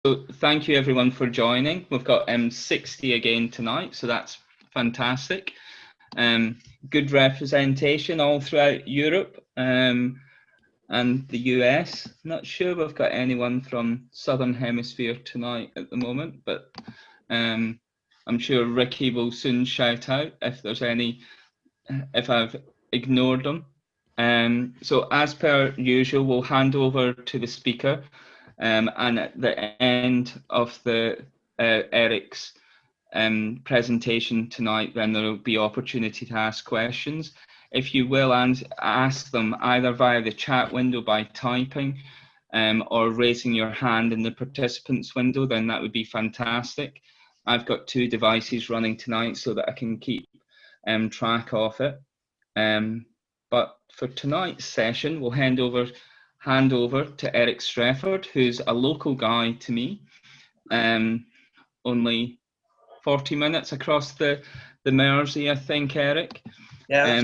So thank you everyone for joining. We've got 60 again tonight, so that's fantastic. Good representation all throughout Europe and the US. Not sure we've got anyone from Southern Hemisphere tonight at the moment, but I'm sure Ricky will soon shout out if there's any, if I've ignored them. So as per usual, we'll hand over to the speaker. And at the end of Eric's presentation tonight, then there will be opportunity to ask questions. If you will ask them either via the chat window by typing or raising your hand in the participants window, then that would be fantastic. I've got two devices running tonight so that I can keep track of it. But for tonight's session, we'll hand over to Eric Strefford, who's a local guy to me, only 40 minutes across the Mersey, I think, Eric. Yeah.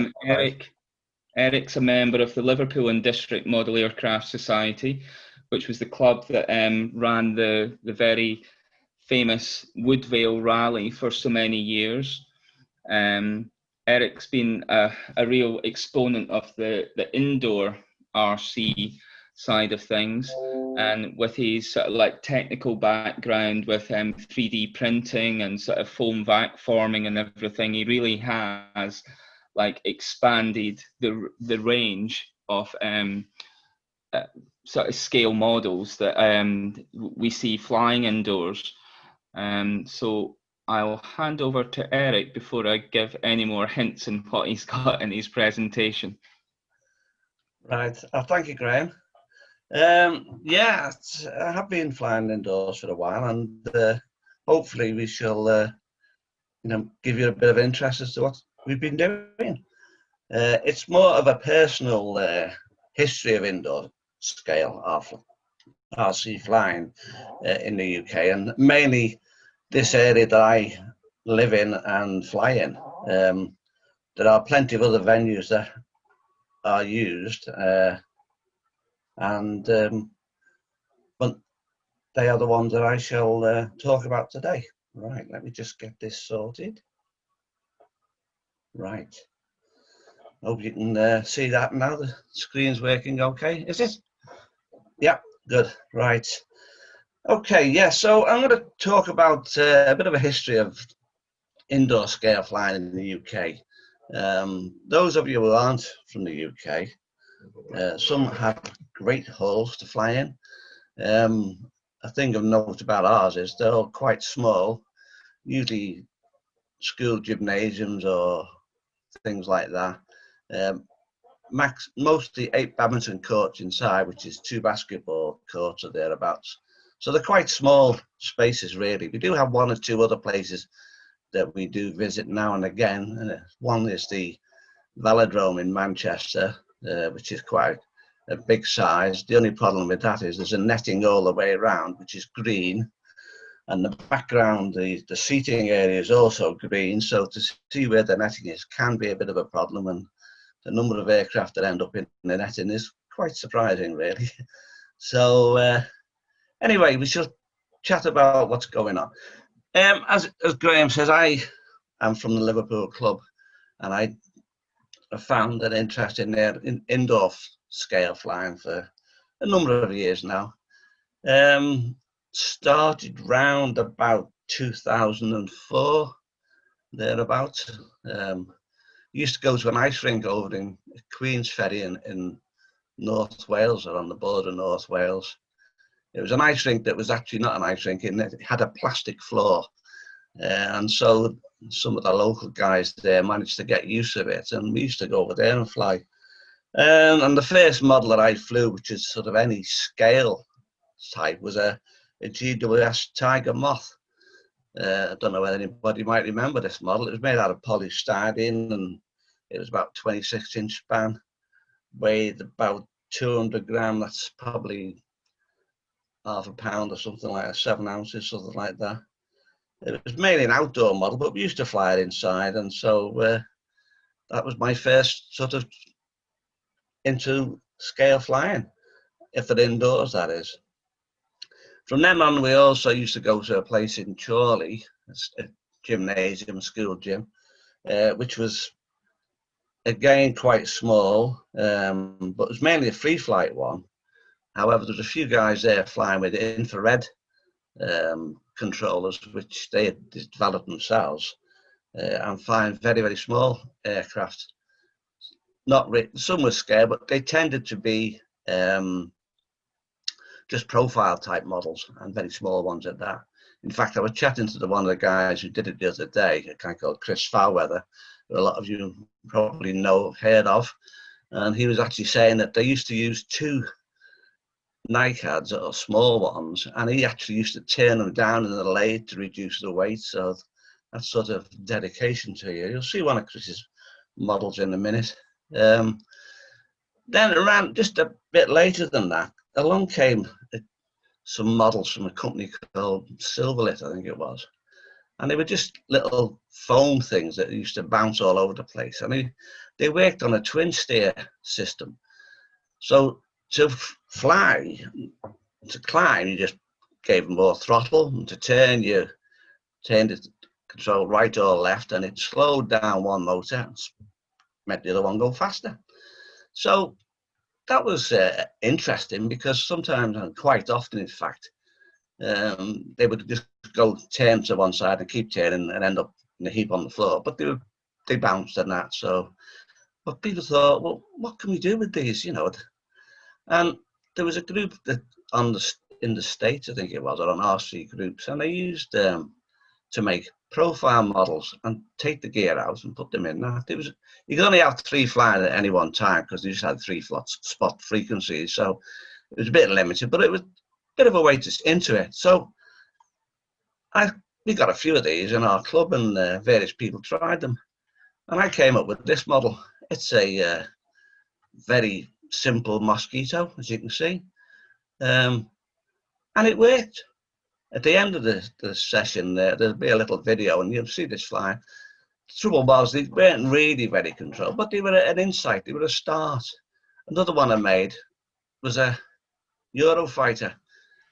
Eric's a member of the Liverpool District Model Aircraft Society, which was the club that ran the very famous Woodvale Rally for so many years. Eric's been a real exponent of the indoor RC side of things, and with his sort of like technical background with 3D printing and sort of foam vac forming and everything, he really has like expanded the range of sort of scale models that we see flying indoors. So I'll hand over to Eric before I give any more hints on what he's got in his presentation. Right. Thank you, Graham. Yeah, I have been flying indoors for a while, and hopefully we shall, give you a bit of interest as to what we've been doing. It's more of a personal history of indoor scale of RC flying in the UK, and mainly this area that I live in and fly in. There are plenty of other venues that are used, but they are the ones that I shall talk about today. Right, let me just get this sorted. Right. Hope you can see that now. The screen's working okay. Is it? Yeah, good. Right. Okay, yeah, so I'm going to talk about a bit of a history of indoor scale flying in the UK. Those of you who aren't from the UK, some have great halls to fly in. A thing of note about ours is they're all quite small, usually school gymnasiums or things like that. Mostly 8 badminton courts inside, which is 2 basketball courts or thereabouts. So they're quite small spaces, really. We do have 1 or 2 other places that we do visit now and again. One is the Velodrome in Manchester, which is quite a big size. The only problem with that is there's a netting all the way around, which is green, and the background, the seating area is also green. So to see where the netting is can be a bit of a problem, and the number of aircraft that end up in the netting is quite surprising, really. So anyway, we shall chat about what's going on. As Graham says, I am from the Liverpool club, and I have found an interest in indoor scale flying for a number of years now. Started round about 2004, thereabouts. Used to go to an ice rink over in Queensferry in North Wales, or on the border of North Wales. It was an ice rink that was actually not an ice rink, and it had a plastic floor. And so some of the local guys there managed to get use of it, and we used to go over there and fly. And the first model that I flew, which is sort of any scale type, was a GWS Tiger Moth. I don't know whether anybody might remember this model. It was made out of polystyrene, and it was about 26-inch span, weighed about 200 grams. That's probably half a pound or something like that, 7 ounces, something like that. It was mainly an outdoor model, but we used to fly it inside, and so that was my first sort of into scale flying, if it indoors, that is. From then on, we also used to go to a place in Chorley, a gymnasium, school gym, which was again quite small, but it was mainly a free flight one. However, there's a few guys there flying with infrared controllers, which they had developed themselves, and flying very, very small aircraft. Not some were scale, but they tended to be just profile type models, and very small ones at that. In fact, I was chatting to one of the guys who did it the other day, a guy called Chris Foulweather, who a lot of you probably know, heard of, and he was actually saying that they used to use 2 NICADs, or small ones, and he actually used to turn them down in the lathe to reduce the weight. So that's sort of dedication to you. You'll see one of Chris's models in a minute. Then around just a bit later than that, along came some models from a company called Silverlit, I think it was. And they were just little foam things that used to bounce all over the place. I mean, they worked on a twin steer system. So to fly, to climb, you just gave them more throttle, and to turn, you turned the control right or left, and it slowed down one motor and made the other one go faster. So that was interesting, because sometimes, and quite often in fact, they would just go turn to one side and keep turning and end up in a heap on the floor, but they bounced and that. So, but people thought, well, what can we do with these, you know? And there was a group that in the States, I think it was, or on RC groups, and they used to make profile models and take the gear out and put them in that. It was, you could only have 3 flying at any one time, because they just had 3 spot frequencies, so it was a bit limited, but it was a bit of a way into it. So we got a few of these in our club, and various people tried them, and I came up with this model. It's a very simple Mosquito, as you can see, and it worked. At the end of the session, there'll be a little video, and you'll see this flying. The trouble was, they weren't really very controlled, but they were an insight, they were a start. Another one I made was a Eurofighter.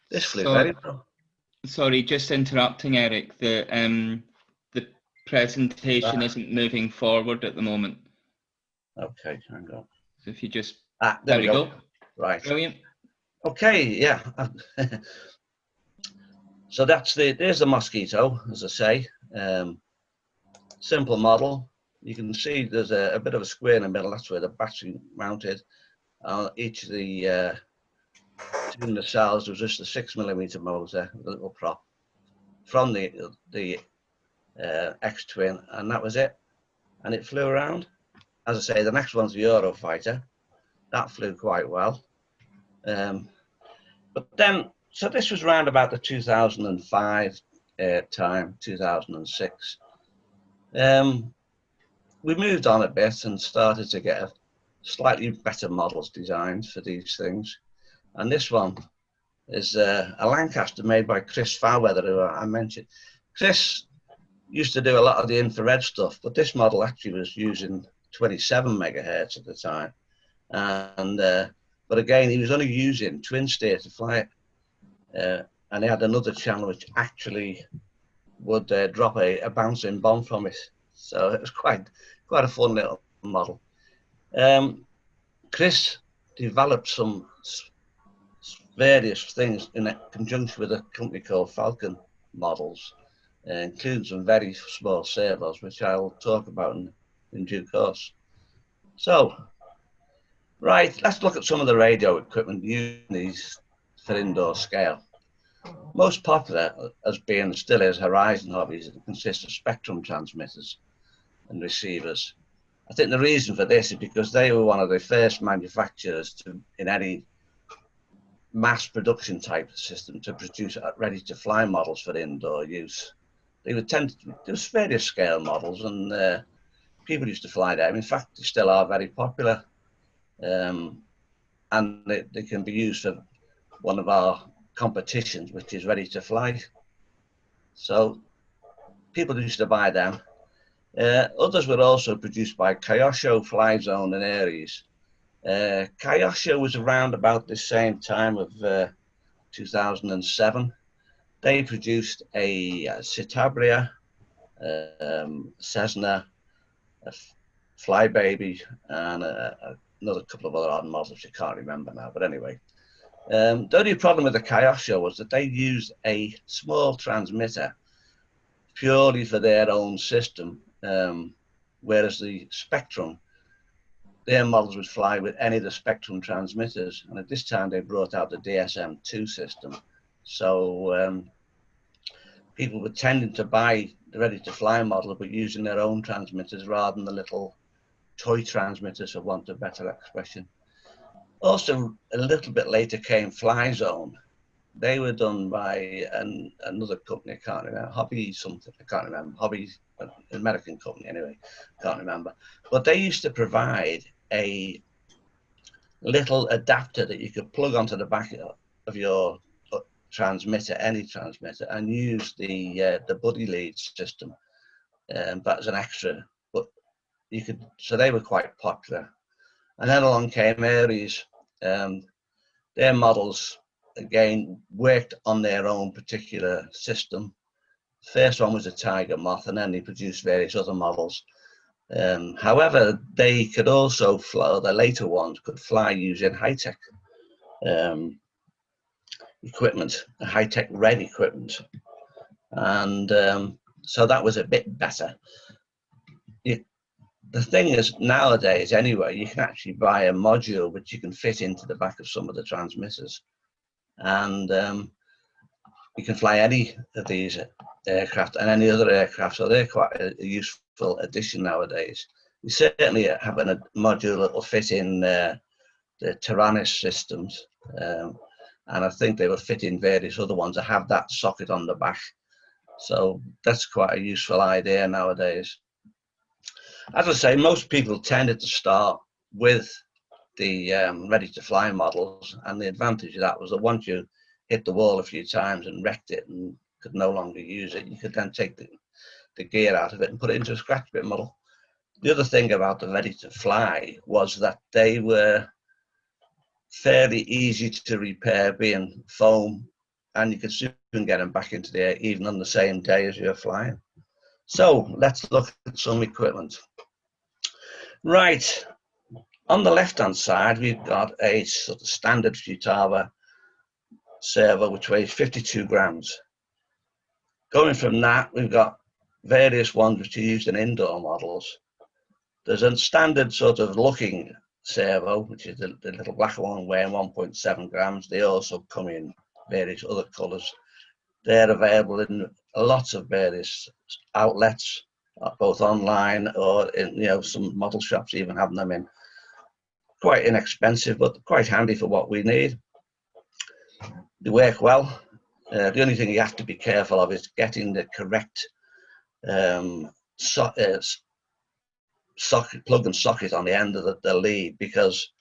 This flew very well. Sorry, just interrupting, Eric. The presentation isn't moving forward at the moment. Okay, hang on. So if you just there we go. Right. Brilliant. Okay, yeah. So there's the Mosquito, as I say. Simple model. You can see there's a bit of a square in the middle. That's where the battery mounted. Each of the two nacelles was just a 6mm motor, with a little prop from the X-twin, and that was it. And it flew around. As I say, the next one's the Eurofighter. That flew quite well. But then, so this was around about the 2005 time, 2006. We moved on a bit and started to get slightly better models designed for these things. And this one is a Lancaster made by Chris Foulweather, who I mentioned. Chris used to do a lot of the infrared stuff, but this model actually was using 27 megahertz at the time. And but again, he was only using twin steer to fly it. And he had another channel which actually would drop a bouncing bomb from it. So it was quite a fun little model. Chris developed some various things in conjunction with a company called Falcon Models, including some very small servos, which I'll talk about in due course. So, right, let's look at some of the radio equipment using these for indoor scale. Most popular, as being still is Horizon Hobbies, it consists of spectrum transmitters and receivers. I think the reason for this is because they were one of the first manufacturers in any mass production type system to produce ready to fly models for indoor use. They would tend to, there was various scale models, and people used to fly them. In fact, they still are very popular, and they can be used for one of our competitions, which is ready to fly. So people used to buy them. Others were also produced by Kyosho, Fly Zone, and Aries. Kyosho was around about the same time of 2007. They produced a Citabria, Cessna, a Flybaby, and another couple of other odd models which I can't remember now. But anyway, the only problem with the Kyosho was that they used a small transmitter purely for their own system, whereas the Spectrum, their models would fly with any of the Spectrum transmitters. And at this time, they brought out the DSM-2 system. So people were tending to buy the ready-to-fly model, but using their own transmitters rather than the little toy transmitters, for want of a better expression. Also, a little bit later came Fly Zone. They were done by another company, I can't remember, Hobby something, I can't remember, Hobby, an American company anyway, can't remember. But they used to provide a little adapter that you could plug onto the back of your transmitter, any transmitter, and use the buddy lead system. That was an extra, but you could, so they were quite popular. And then along came Aries. Their models, again, worked on their own particular system. First one was a Tiger Moth, and then they produced various other models. However, they could also fly, the later ones could fly using high-tech equipment, high-tech red equipment. And so that was a bit better. The thing is, nowadays anyway, you can actually buy a module which you can fit into the back of some of the transmitters. And you can fly any of these aircraft and any other aircraft, so they're quite a useful addition nowadays. You certainly have a module that will fit in the Taranis systems, and I think they will fit in various other ones that have that socket on the back. So that's quite a useful idea nowadays. As I say, most people tended to start with the ready-to-fly models, and the advantage of that was that once you hit the wall a few times and wrecked it and could no longer use it, you could then take the gear out of it and put it into a scratch bit model. The other thing about the ready-to-fly was that they were fairly easy to repair, being foam, and you could soon get them back into the air even on the same day as you're flying. So let's look at some equipment. Right, on the left-hand side, we've got a sort of standard Futaba servo, which weighs 52 grams. Going from that, we've got various ones which are used in indoor models. There's a standard sort of looking servo, which is the little black one weighing 1.7 grams. They also come in various other colors. They're available in lots of various outlets, both online or in, some model shops even have them in. Quite inexpensive, but quite handy for what we need. They work well. The only thing you have to be careful of is getting the correct socket, plug and socket on the end of the lead, because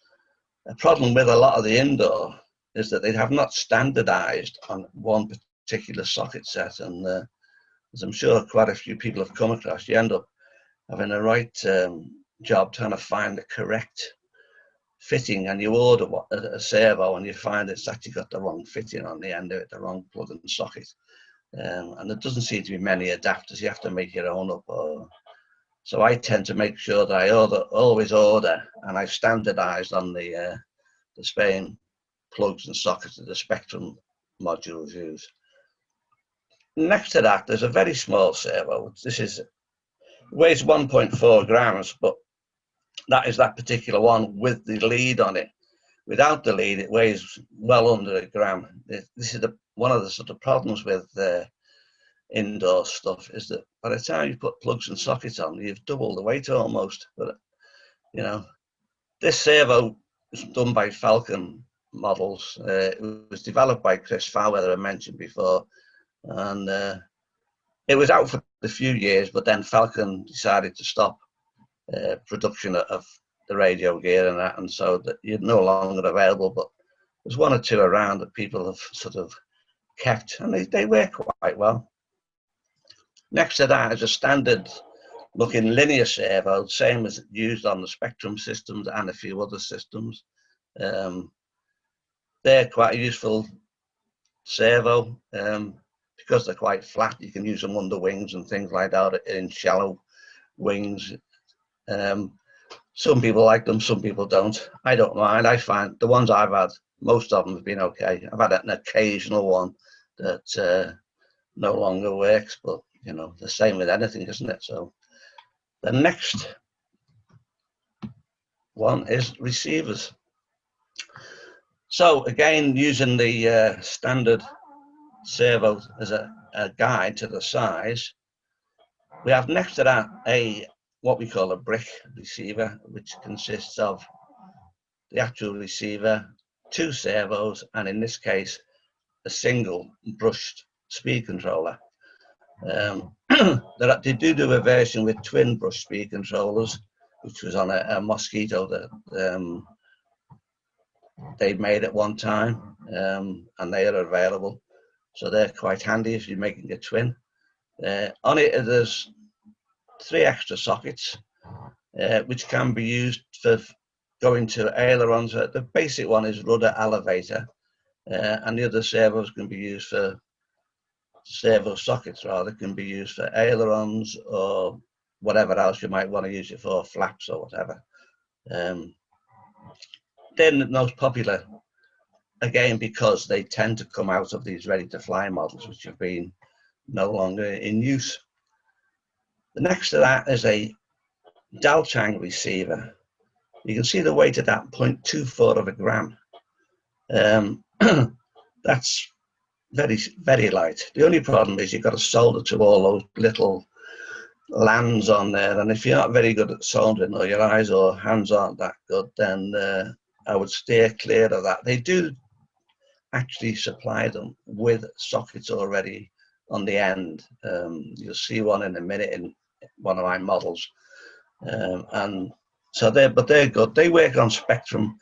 a problem with a lot of the indoor is that they have not standardized on one particular socket set, and as I'm sure quite a few people have come across, you end up having a right job trying to find the correct fitting, and you order a servo and you find it's actually got the wrong fitting on the end of it, the wrong plug and socket, and there doesn't seem to be many adapters. You have to make your own up. So I tend to make sure that I always order, and I've standardized on the Spain plugs and sockets that the Spectrum modules use. Next to that, there's a very small servo. It weighs 1.4 grams, but that is that particular one with the lead on it. Without the lead, it weighs well under a gram. This is one of the sort of problems with indoor stuff, is that by the time you put plugs and sockets on, you've doubled the weight almost. But this servo was done by Falcon Models. It was developed by Chris Fairweather, I mentioned before, and it was out for a few years, but then Falcon decided to stop production of the radio gear and that, and so that you're no longer available. But there's one or two around that people have sort of kept, and they work quite well. Next to that is a standard looking linear servo, same as used on the Spectrum systems and a few other systems. They're quite a useful servo. Because they're quite flat, you can use them under wings and things like that in shallow wings. Some people like them, some people don't. I don't mind. I find the ones I've had, most of them have been okay. I've had an occasional one that no longer works, but you know, the same with anything, isn't it? So the next one is receivers. So again, using the standard servo as a guide to the size, we have next to that what we call a brick receiver, which consists of the actual receiver, 2 servos, and in this case, a single brushed speed controller. They do a version with twin brush speed controllers, which was on a Mosquito that they made at one time, and they are available. So they're quite handy if you're making a twin. On it, there's 3 extra sockets, which can be used for going to ailerons. The basic one is rudder elevator, and the other servos can be used for servo sockets, rather, can be used for ailerons or whatever else you might want to use it for, flaps or whatever. They're the most popular, again, because they tend to come out of these ready-to-fly models, which have been no longer in use. The next to that is a Dalchang receiver. You can see the weight of that, 0.24 of a gram. That's very, very light. The only problem is you've got to solder to all those little lands on there, and if you're not very good at soldering, or your eyes or hands aren't that good, then I would steer clear of that. They do actually supply them with sockets already on the end. You'll see one in a minute in one of my models, and so they're good. They work on Spectrum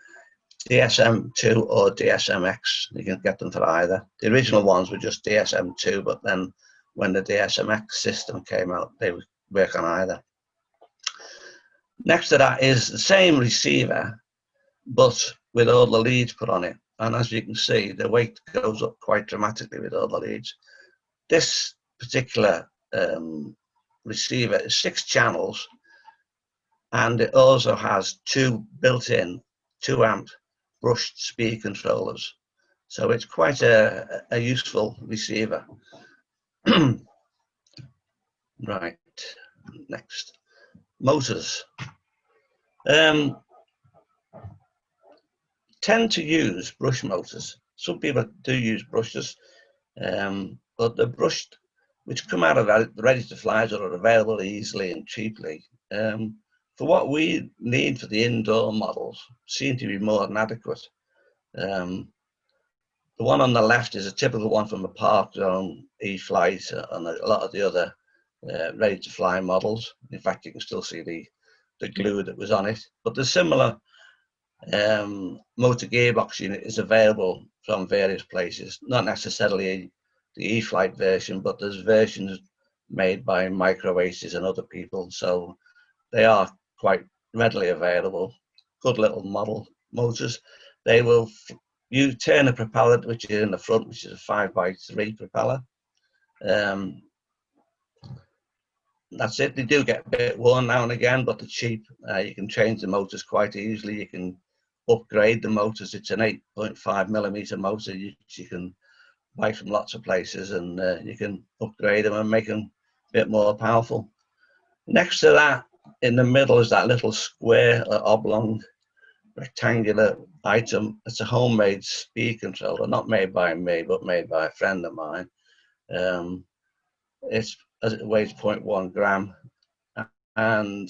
DSM2 or DSMX. You can get them for either. The original ones were just DSM2, but then when the DSMX system came out, they would work on either. Next to that is the same receiver, but with all the leads put on it. And as you can see, the weight goes up quite dramatically with all the leads. This particular receiver is 6 channels, and it also has 2 built-in 2-amp brushed speed controllers. So it's quite a useful receiver. Right, next. Motors. Tend to use brush motors. Some people do use brushes, but the brushed, which come out of the ready-to-flies, or are available easily and cheaply, for what we need for the indoor models, seem to be more than adequate. The one on the left is a typical one from a Park Zone E-Flight and a lot of the other ready-to-fly models. In fact, you can still see the glue that was on it. But the similar motor gearbox unit is available from various places, not necessarily the E-Flight version, but there's versions made by Micro Aces and other people, so they are quite readily available. Good little model motors. They will turn a propeller, which is in the front, which is a 5x3 propeller. That's it. They do get a bit worn now and again, but they're cheap. You can change the motors quite easily. You can upgrade the motors. It's an 8.5mm motor you can buy from lots of places, and you can upgrade them and make them a bit more powerful. Next to that, in the middle, is that little square or oblong rectangular item. It's a homemade speed controller, not made by me, but made by a friend of mine. It weighs 0.1 gram, and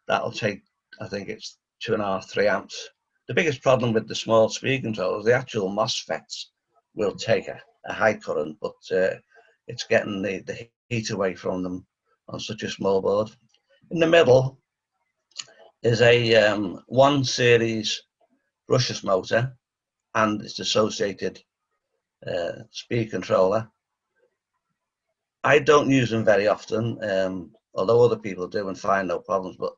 that'll take, I think it's 2.5, 3 amps. The biggest problem with the small speed controllers, the actual MOSFETs will take a high current, but it's getting the heat away from them on such a small board. In the middle is a 1 series brushless motor and its associated speed controller. I don't use them very often, although other people do and find no problems, but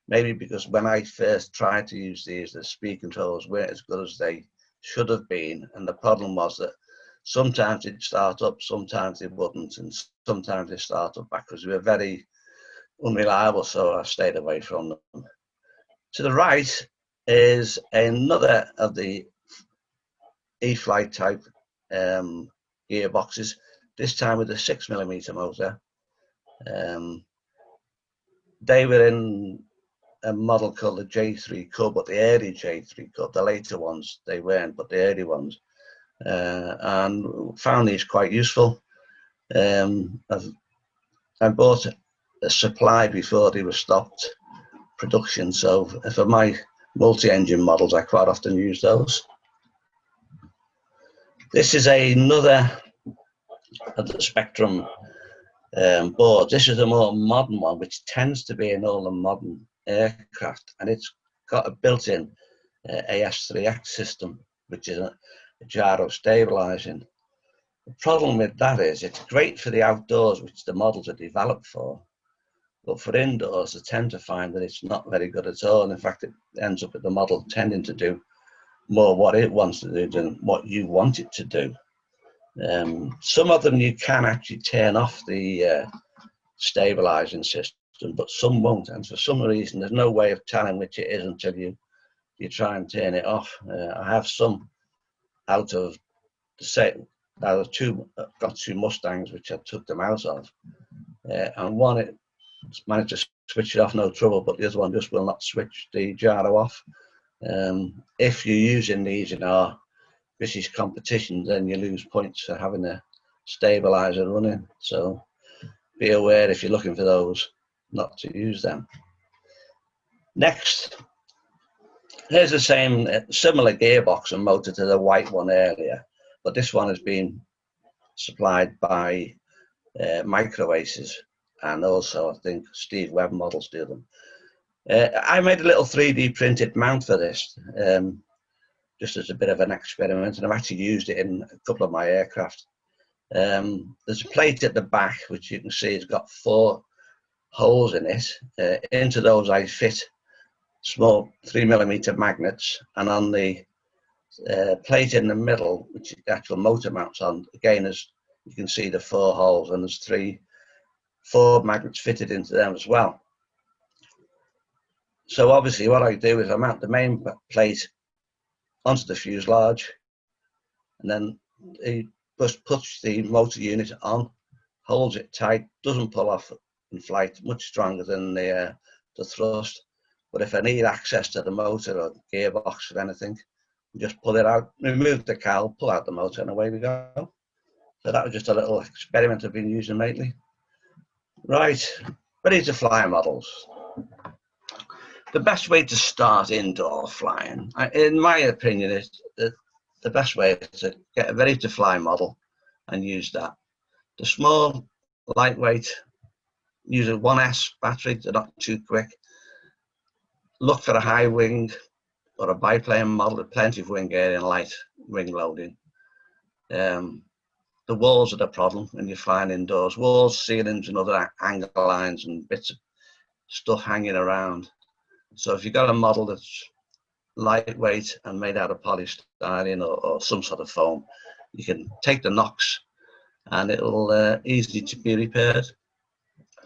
maybe because when I first tried to use these, the speed controllers weren't as good as they should have been, and the problem was that Sometimes it'd start up, sometimes it wouldn't, and sometimes they start up backwards. They were very unreliable, so I stayed away from them. To the right is another of the E-Flight type gearboxes, this time with a 6mm motor. They were in a model called the J3 Cub, but the early J3 Cub. The later ones they weren't, but the early ones. And found these quite useful. I bought a supply before they were stopped production, so for my multi-engine models I quite often use those. This is another of the Spectrum boards. This is a more modern one, which tends to be in all the modern aircraft, and it's got a built-in AS3X system, which is a gyro stabilizing. The problem with that is it's great for the outdoors, which the models are developed for, but for indoors they tend to find that it's not very good at all. And in fact, it ends up with the model tending to do more what it wants to do than what you want it to do. Some of them you can actually turn off the stabilizing system, but some won't, and for some reason there's no way of telling which it is until you try and turn it off. I have some out of the set. I've got two Mustangs which I took them out of, and one it managed to switch it off no trouble, but the other one just will not switch the gyro off. If you're using these in our British competitions, then you lose points for having a stabilizer running, so be aware if you're looking for those not to use them. Next, here's the same similar gearbox and motor to the white one earlier, but this one has been supplied by Microaces, and also I think Steve Webb models do them. I made a little 3D printed mount for this, just as a bit of an experiment, and I've actually used it in a couple of my aircraft. There's a plate at the back which you can see has got 4 holes in it. Into those I fit small 3mm magnets, and on the plate in the middle, which the actual motor mounts on, again, as you can see, the 4 holes, and there's 4 magnets fitted into them as well. So obviously what I do is I mount the main plate onto the fuselage, and then he just puts the motor unit on, holds it tight, doesn't pull off in flight, much stronger than the thrust. But if I need access to the motor or gearbox or anything, just pull it out, remove the cowl, pull out the motor, and away we go. So that was just a little experiment I've been using lately. Right, ready to fly models. The best way to start indoor flying, in my opinion, is the best way is to get a ready to fly model and use that. The small, lightweight, use a 1S battery, they're not too quick. Look for a high wing or a biplane model with plenty of wing area and light wing loading. The walls are the problem when you're flying indoors. Walls, ceilings, and other angle lines and bits of stuff hanging around. So if you've got a model that's lightweight and made out of polystyrene or some sort of foam, you can take the knocks and it'll easily to be repaired.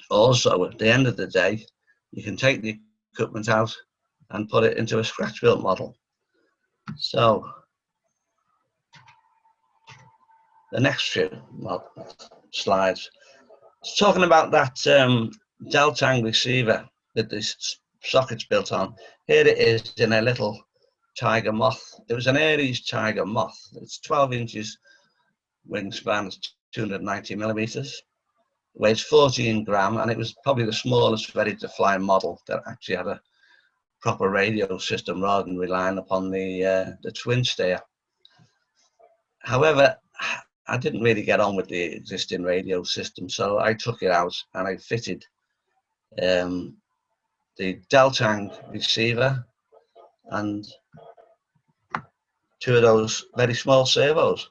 Also, at the end of the day, you can take the equipment out and put it into a scratch built model. So the next few slides, talking about that Deltang receiver with these sockets built on. Here it is in a little Tiger Moth. It was an Aries Tiger Moth. It's 12 inches wingspan, it's 290mm, weighs 14 gram, and it was probably the smallest ready to fly model that actually had a proper radio system rather than relying upon the twin steer. However, I didn't really get on with the existing radio system, so I took it out and I fitted the Deltang receiver and 2 of those very small servos.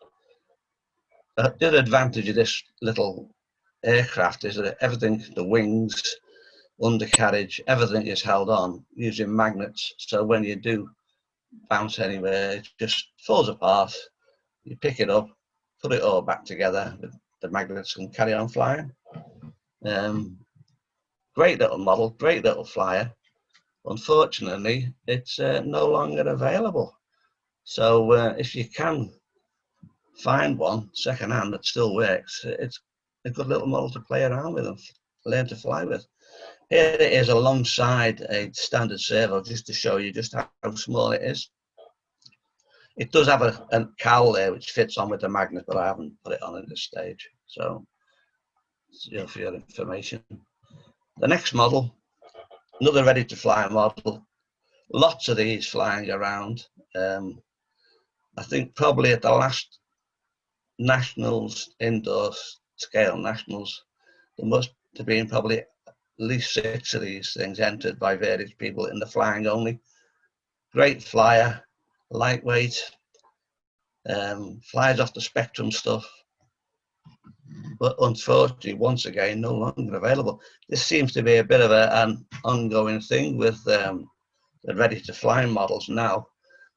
The other advantage of this little aircraft is that everything, the wings, undercarriage, everything is held on using magnets, so when you do bounce anywhere, it just falls apart. You pick it up, put it all back together with the magnets and carry on flying. Great little model, great little flyer. Unfortunately, it's no longer available. So if you can find one second-hand that still works, it's a good little model to play around with and learn to fly with. Here it is alongside a standard servo, just to show you just how small it is. It does have a cowl there which fits on with the magnet, but I haven't put it on at this stage. So, for your information. The next model, another ready-to-fly model. Lots of these flying around. I think probably at the last nationals, indoor scale nationals, there must have been probably at least 6 of these things entered by various people in the flying only. Great flyer, lightweight, flies off the Spectrum stuff, but unfortunately, once again, no longer available. This seems to be a bit of an ongoing thing with the ready-to-fly models now.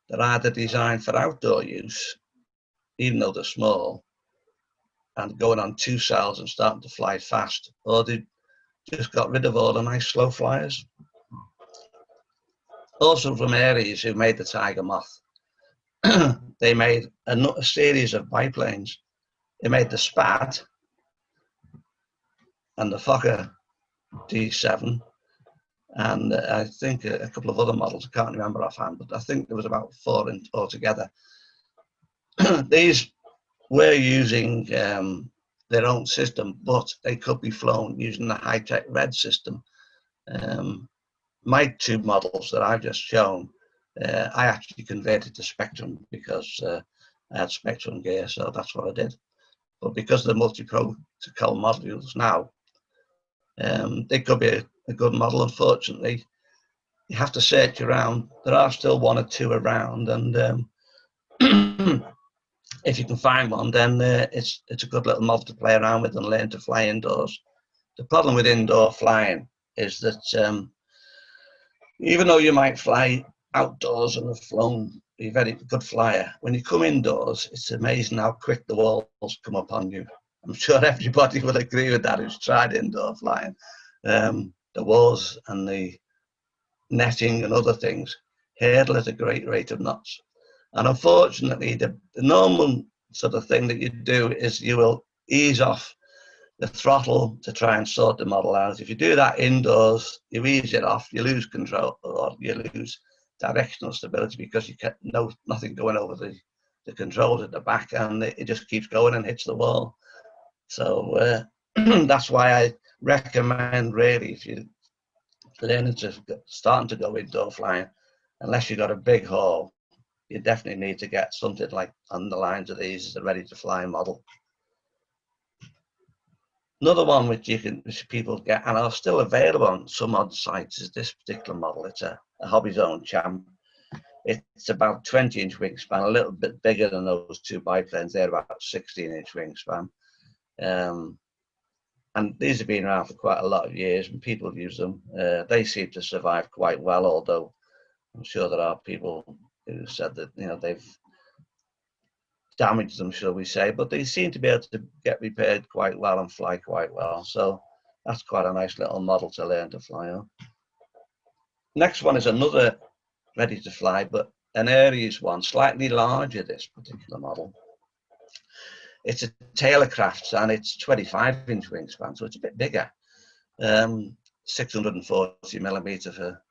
They're either designed for outdoor use, even though they're small, and going on 2 cells and starting to fly fast, or they just got rid of all the nice slow flyers. Also from Aries, who made the Tiger Moth, they made a series of biplanes. They made the Spat and the Fokker D7, and I think a couple of other models. I can't remember offhand, but I think there was about 4 in altogether. These were using their own system, but they could be flown using the high-tech red system. My 2 models that I've just shown, I actually converted to Spectrum because I had Spectrum gear, so that's what I did. But because of the multi-protocol modules now, they could be a good model. Unfortunately, you have to search around. There are still 1 or 2 around, and if you can find one, then it's a good little model to play around with and learn to fly indoors. The problem with indoor flying is that even though you might fly outdoors and have flown, be a very good flyer, when you come indoors, it's amazing how quick the walls come upon you. I'm sure everybody will agree with that who's tried indoor flying. The walls and the netting and other things hurdle at a great rate of knots. And unfortunately, the normal sort of thing that you do is you will ease off the throttle to try and sort the model out. If you do that indoors, you ease it off, you lose control, or you lose directional stability because you get nothing going over the controls at the back, and it just keeps going and hits the wall. So that's why I recommend, really, if you're starting to go indoor flying, unless you've got a big haul, you definitely need to get something like on the lines of these as a ready-to-fly model. Another one which people get and are still available on some odd sites is this particular model. It's a Hobby Zone Champ. It's about 20-inch wingspan, a little bit bigger than those 2 biplanes. They're about 16-inch wingspan. And these have been around for quite a lot of years, and people use them. They seem to survive quite well, although I'm sure there are people who said that they've damaged them, shall we say, but they seem to be able to get repaired quite well and fly quite well. So that's quite a nice little model to learn to fly on. Next one is another ready to fly, but an Aries one, slightly larger, this particular model. It's a Taylorcraft and it's 25-inch wingspan, so it's a bit bigger. 640 millimeter for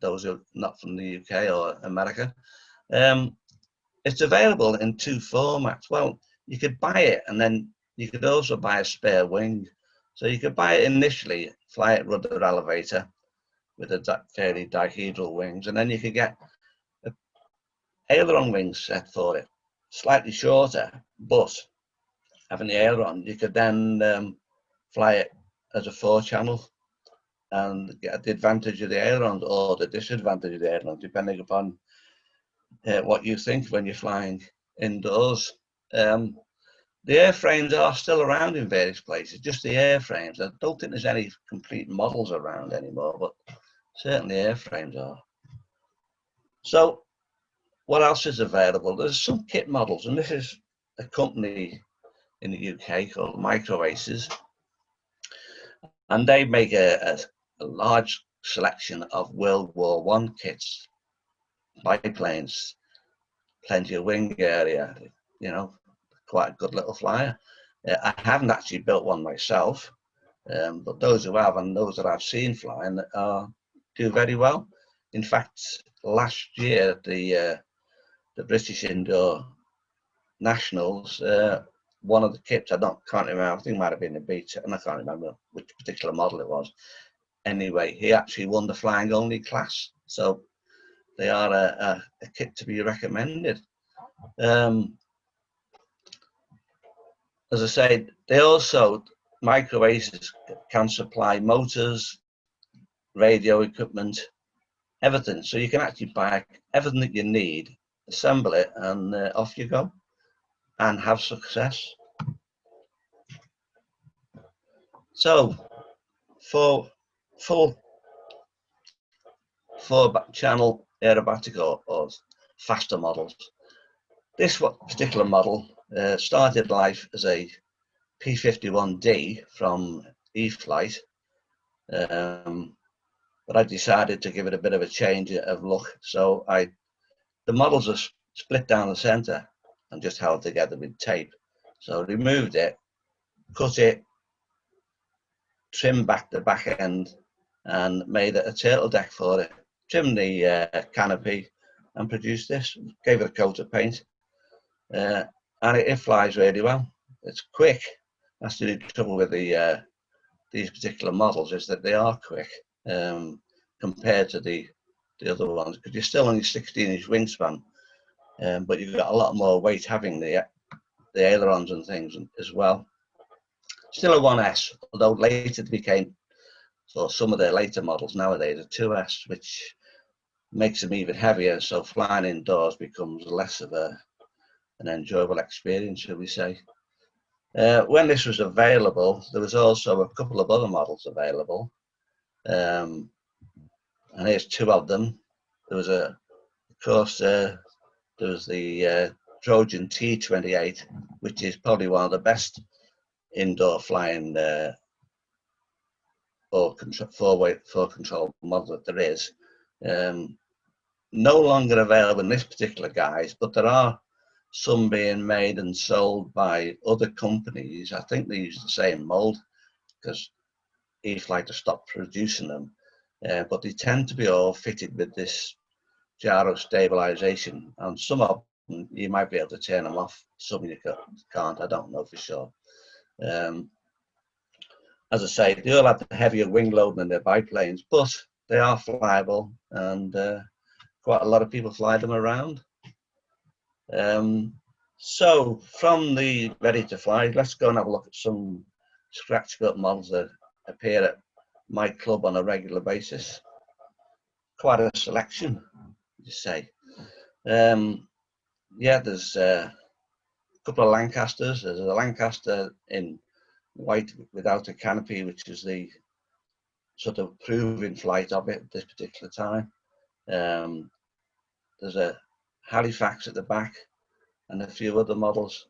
those who are not from the UK or America. It's available in 2 formats. Well, you could buy it and then you could also buy a spare wing. So you could buy it initially, fly it rudder elevator with a fairly dihedral wings, and then you could get a aileron wing set for it, slightly shorter, but having the aileron, you could then fly it as a 4-channel and get the advantage of the aileron or the disadvantage of the aileron, depending upon what you think when you're flying indoors. The airframes are still around in various places, just the airframes. I don't think there's any complete models around anymore, but certainly airframes are. So what else is available? There's some kit models, and this is a company in the UK called Microaces, and they make a large selection of World War One kits, biplanes, plenty of wing area, you know, quite a good little flyer. I haven't actually built one myself, but those who have and those that I've seen flying do very well. In fact, last year the British Indoor Nationals, one of the kits, can't remember, I think it might have been a beta, and I can't remember which particular model it was. Anyway, he actually won the flying only class, so they are a kit to be recommended. As I said, they also, Microaces can supply motors, radio equipment, everything. So you can actually buy everything that you need, assemble it, and off you go, and have success. So for full 4-channel aerobatic or faster models, this particular model started life as a P51D from E-Flight, but I decided to give it a bit of a change of look. So the models are split down the center and just held together with tape. So removed it, cut it, trimmed back the back end, and made it a turtle deck for it. Trimmed the canopy and produced this. Gave it a coat of paint, and it flies really well. It's quick. That's the trouble with these particular models, is that they are quick compared to the other ones, because you're still only 16-inch wingspan, but you've got a lot more weight having the ailerons and things as well. Still a 1S, although later it became, so some of their later models nowadays are 2S, which makes them even heavier, so flying indoors becomes less of an enjoyable experience, shall we say. When this was available, there was also a couple of other models available, and here's two of them. There was of course, there was the Trojan T28, which is probably one of the best indoor flying four control model that there is. No longer available in this particular guise, but there are some being made and sold by other companies. I think they use the same mold because E-Flight has stopped producing them, but they tend to be all fitted with this gyro stabilization, and some of them you might be able to turn them off, some you can't, I don't know for sure. As I say, they all have the heavier wing load than their biplanes, but they are flyable, and quite a lot of people fly them around. So from the ready to fly, let's go and have a look at some scratch cut models that appear at my club on a regular basis. Quite a selection, you say. Yeah, there's a couple of Lancasters. There's a Lancaster in white without a canopy, which is the sort of proving flight of it at this particular time. There's a Halifax at the back and a few other models.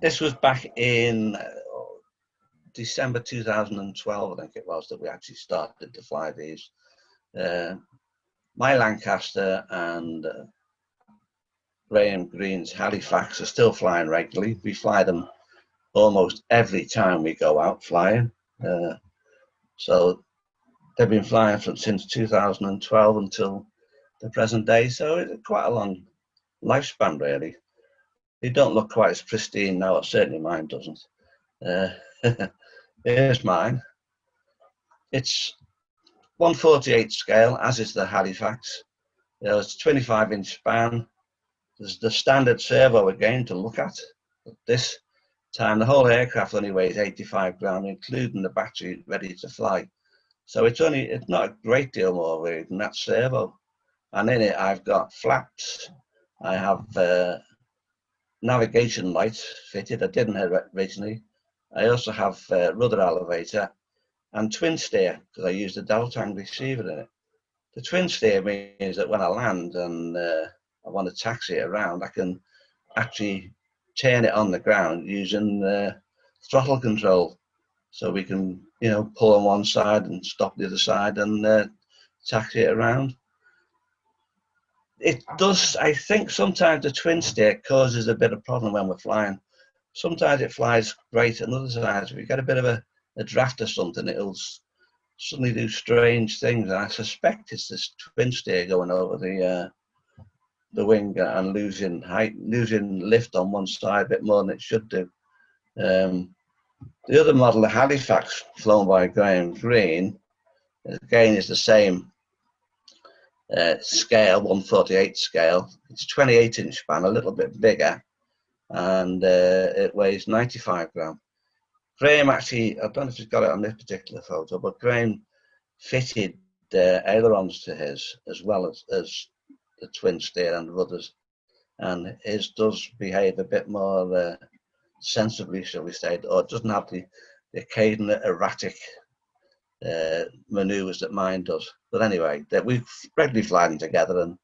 This was back in December 2012, I think it was, that we actually started to fly these. My Lancaster and Graham Green's Halifax are still flying regularly. We fly them almost every time we go out flying. So they've been flying since 2012 until the present day. So it's quite a long lifespan, really. They don't look quite as pristine now, or certainly mine doesn't. Here's mine. It's 1/48 scale, as is the Halifax. It's a 25-inch span. There's the standard servo again to look at. But this time, the whole aircraft only weighs 85 grams, including the battery ready to fly. So it's not a great deal more weight than that servo. And in it, I've got flaps. I have navigation lights fitted. I didn't have it originally. I also have rudder elevator and twin steer, because I used a double tank receiver in it. The twin steer means that when I land and I want to taxi it around, I can actually turn it on the ground using throttle control. So we can, you know, pull on one side and stop the other side and taxi it around. It does, I think sometimes the twin steer causes a bit of problem when we're flying. Sometimes it flies great, and other times if you get a bit of a draft or something, it'll suddenly do strange things. And I suspect it's this twin steer going over the wing and losing height, losing lift on one side a bit more than it should do. The other model, the Halifax, flown by Graham Greene, again is the same scale, 1/48 scale. It's 28-inch span, a little bit bigger, and it weighs 95 grams. Graham actually, I don't know if he's got it on this particular photo, but Graham fitted ailerons to his as well as the twin steer and rudders, and his does behave a bit more sensibly, shall we say, or it doesn't have the occasional erratic manoeuvres that mine does. But anyway, that we regularly fly them together, and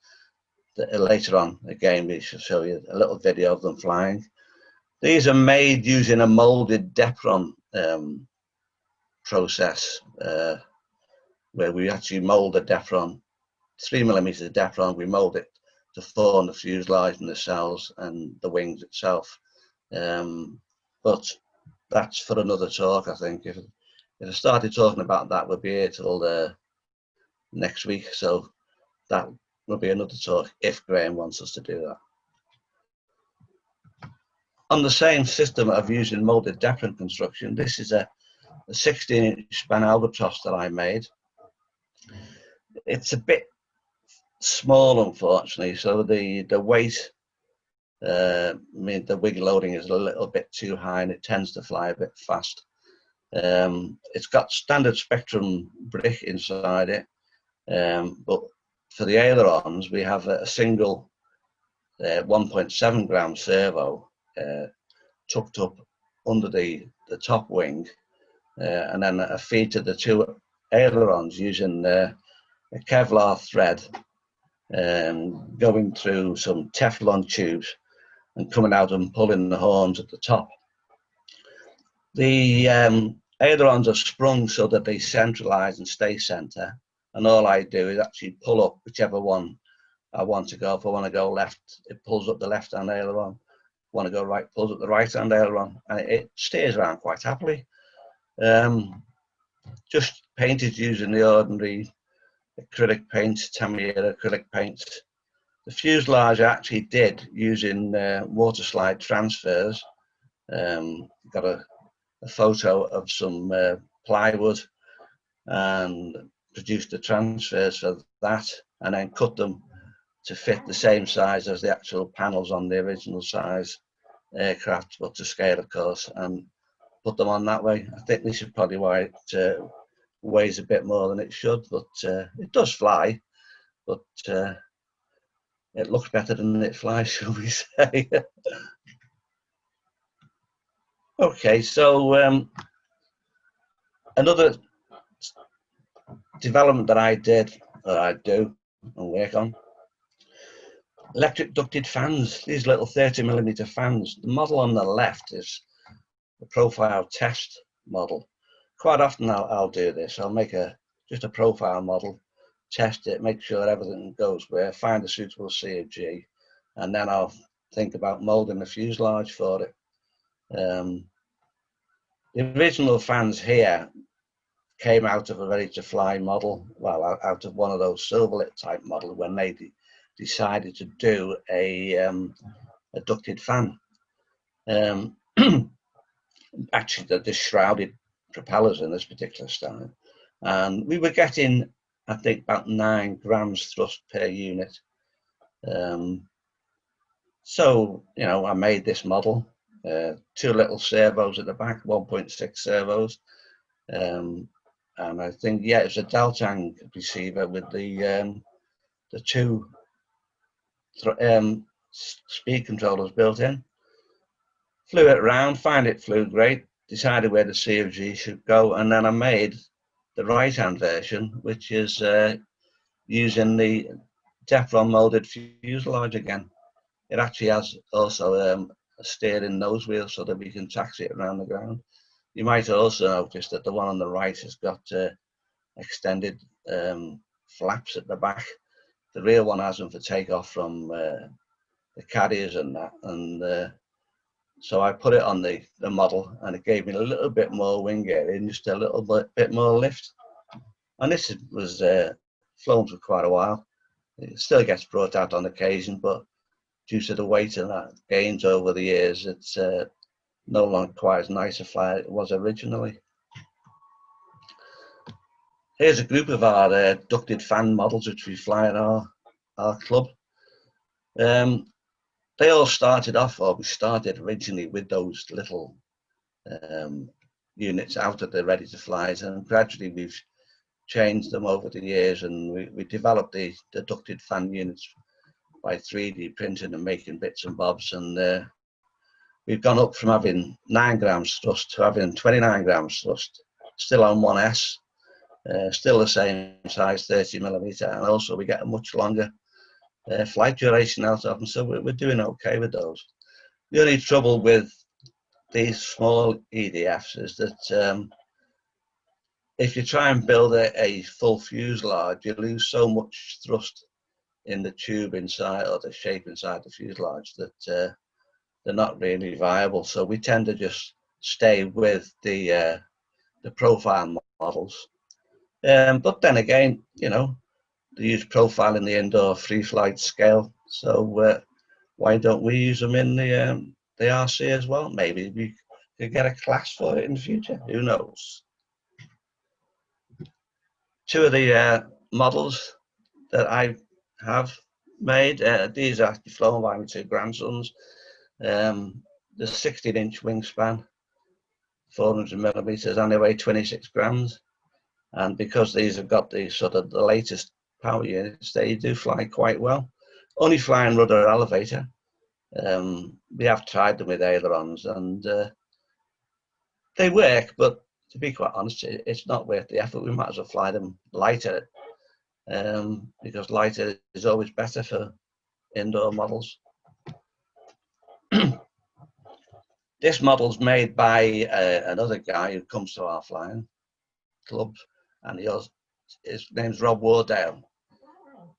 later on again we shall show you a little video of them flying. These are made using a moulded Depron process, where we actually mould the Depron, 3mm Depron, we mould it to form the fuselage and the cells and the wings itself. But that's for another talk, I think. If I started talking about that, we'll be here till next week. So that will be another talk if Graham wants us to do that. On the same system of using moulded Depron construction, this is a 16-inch span albatross that I made. It's a bit small, unfortunately, so the weight, I mean, the wing loading is a little bit too high, and it tends to fly a bit fast. It's got standard Spectrum brick inside it, but for the ailerons we have a single 1.7 gram servo tucked up under the top wing, and then a feed to the two ailerons using a Kevlar thread going through some Teflon tubes and coming out and pulling the horns at the top. The ailerons are sprung so that they centralize and stay center, and all I do is actually pull up whichever one I want to go. If I want to go left, it pulls up the left hand aileron. If I want to go right, pulls up the right hand aileron, and it steers around quite happily. Just painted using the ordinary acrylic paint, Tamiya acrylic paint. The fuselage I actually did using water slide transfers. Got a photo of some plywood and produced the transfers for that, and then cut them to fit the same size as the actual panels on the original size aircraft, but to scale, of course, and put them on that way. I think this is probably why it weighs a bit more than it should, but it does fly, but it looks better than it flies, shall we say. Okay, so another development that I do and work on, electric ducted fans, these little 30mm fans. The model on the left is the profile test model. Quite often I'll do this. I'll make just a profile model, test it, make sure everything goes where, find a suitable CFG, and then I'll think about moulding the fuselage for it. The original fans here came out of a ready-to-fly model, well, out of one of those Silverlit type models when they decided to do a ducted fan. Actually, the shrouded propellers in this particular style, and we were getting, I think, about 9 grams thrust per unit. So, you know, I made this model, 2 little servos at the back, 1.6 servos, and I think, yeah, it's a Deltang receiver with the 2 speed controllers built in. Flew it around, found it flew great, decided where the CFG should go, and then I made the right-hand version, which is using the Teflon molded fuselage again. It actually has also a steering nose wheel so that we can taxi it around the ground. You might also notice that the one on the right has got extended flaps at the back. The rear one has them for takeoff from the carriers and that. And so I put it on the model, and it gave me a little bit more wing area and just a little bit more lift. And this was flown for quite a while. It still gets brought out on occasion, but due to the weight and that gains over the years, it's no longer quite as nice a fly as it was originally. Here's a group of our ducted fan models which we fly at our club. They all started off, or we started originally with those little units out that they're ready to fly, and gradually we've changed them over the years, and we developed the ducted fan units by 3D printing and making bits and bobs, and we've gone up from having 9 grams thrust to having 29 grams thrust, still on 1S, still the same size, 30 millimeter, and also we get a much longer flight duration out of them, so we're doing okay with those. The only trouble with these small EDFs is that if you try and build a full fuselage, you lose so much thrust in the tube inside, or the shape inside the fuselage, that they're not really viable. So we tend to just stay with the profile models. But then again, you know, they use profile in the indoor free flight scale. So why don't we use them in the RC as well? Maybe we could get a class for it in the future. Who knows? Two of the models that I have made, these are actually flown by my 2 grandsons. The 16-inch wingspan, 400 millimeters, and they weigh 26 grams. And because these have got the sort of the latest power units, they do fly quite well. Only flying rudder elevator. We have tried them with ailerons, and they work, but to be quite honest, it's not worth the effort. We might as well fly them lighter, because lighter is always better for indoor models. This model's made by another guy who comes to our flying club, and his name's Rob Wardale.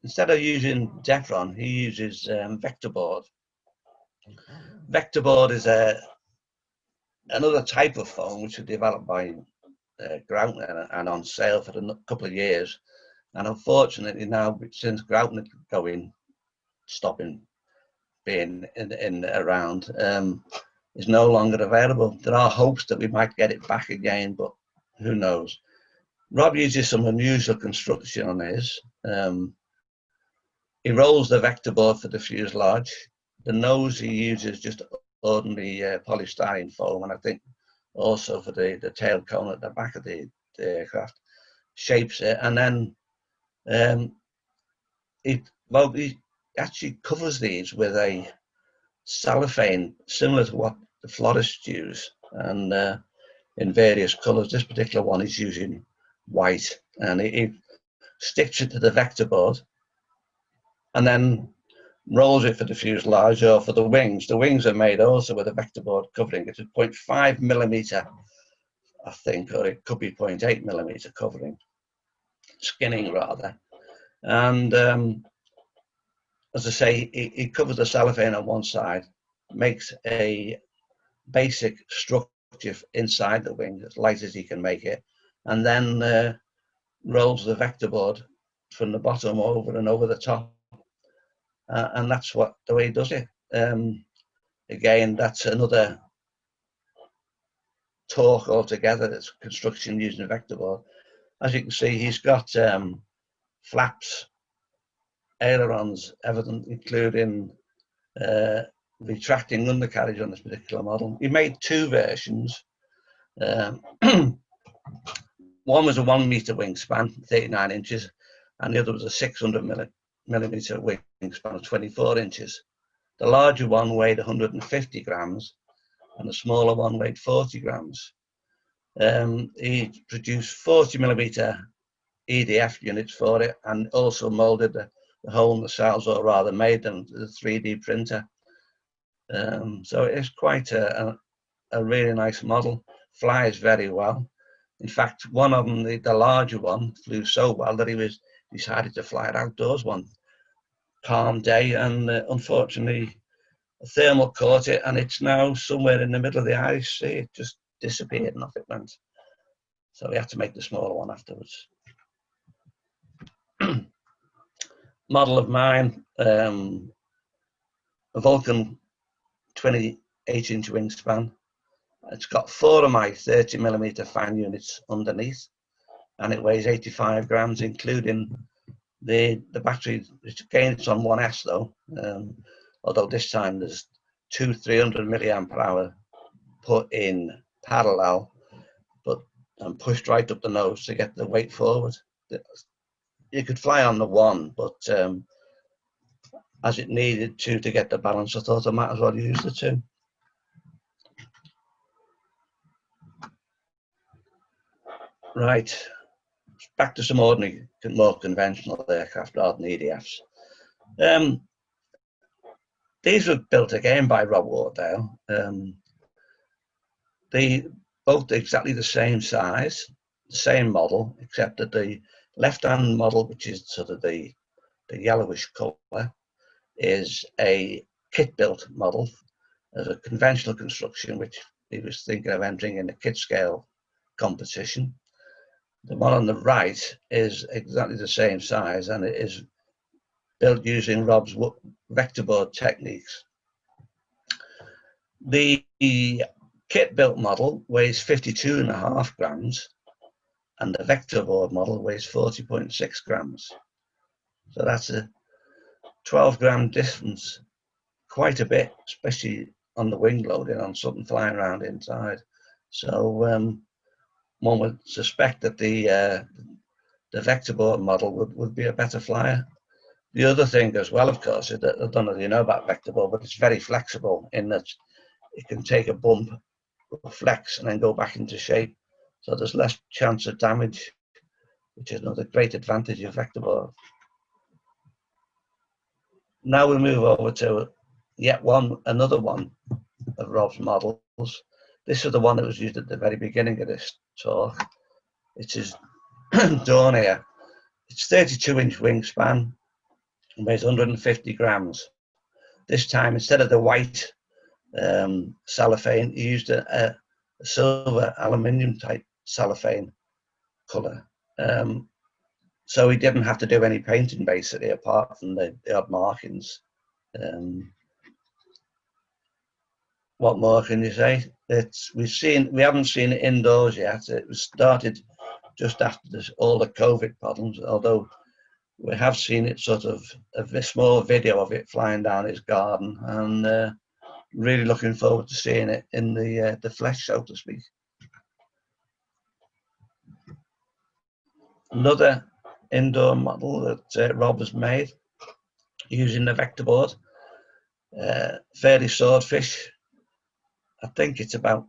Instead of using Teflon, he uses vector board. Vector board is another type of foam which was developed by Groutner and on sale for a couple of years. And unfortunately now, since Groutner stopping being around, is no longer available. There are hopes that we might get it back again, but who knows. Rob uses some unusual construction on his. He rolls the vector board for the fuselage. The nose he uses just ordinary polystyrene foam, and I think also for the tail cone at the back of the aircraft, shapes it, and then he actually covers these with a cellophane similar to what the florists use, and in various colors. This particular one is using white, and he sticks it to the vector board and then rolls it for the fuselage or for the wings. The wings are made also with a vector board covering. It's a 0.5 millimeter, I think, or it could be 0.8 millimeter covering, skinning rather. And as I say, he covers the cellophane on one side, makes a basic structure inside the wing as light as he can make it, and then rolls the vector board from the bottom over and over the top. And that's the way he does it. Again, that's another talk altogether. That's construction using a vector board. As you can see, he's got flaps, ailerons, everything, including retracting undercarriage on this particular model. He made 2 versions. One was a 1 meter wingspan, 39 inches, and the other was a 600 millimeter wingspan of 24 inches. The larger one weighed 150 grams, and the smaller one weighed 40 grams. He produced 40 millimeter EDF units for it, and also molded the hole in the cells, or rather made them with a 3D printer. So it's quite a really nice model. Flies very well. In fact, one of them, the larger one, flew so well that he decided to fly it outdoors one calm day, and unfortunately a thermal caught it, and it's now somewhere in the middle of the Irish Sea. It just disappeared and off it went. So we had to make the smaller one afterwards. Model of mine, a Vulcan 28-inch wingspan. It's got 4 of my 30mm fan units underneath, and it weighs 85 grams, including the battery. Again, it's on 1S though, although this time there's 2 300 milliamp hour put in parallel, but and pushed right up the nose to get the weight forward. You could fly on the one, but as it needed to get the balance, I thought I might as well use the 2. Right, back to some ordinary, more conventional aircraft rather than EDFs. These were built again by Rob Wardale. They both exactly the same size, the same model, except that the left-hand model, which is sort of the yellowish colour, is a kit-built model as a conventional construction, which he was thinking of entering in a kit scale competition. The one on the right is exactly the same size, and it is built using Rob's vector board techniques. The kit built model weighs 52.5 grams, and the vector board model weighs 40.6 grams. So that's a 12-gram difference, quite a bit, especially on the wing loading on something flying around inside. So one would suspect that the vector board model would be a better flyer. The other thing as well, of course, is that I don't know if you know about vector board, but it's very flexible in that it can take a bump, flex, and then go back into shape. So there's less chance of damage, which is another great advantage of vector board. Now we move over to yet another one of Rob's models. This is the one that was used at the very beginning of this talk. It is Dornier. It's 32-inch wingspan and weighs 150 grams. This time, instead of the white cellophane, he used a silver aluminium type cellophane colour. So he didn't have to do any painting basically, apart from the odd markings. What more can you say? We haven't seen it indoors yet. It was started just after all the COVID problems, although we have seen it sort of a small video of it flying down his garden, and really looking forward to seeing it in the flesh, so to speak. Another indoor model that Rob has made using the vector board, Fairy Swordfish. I think it's about,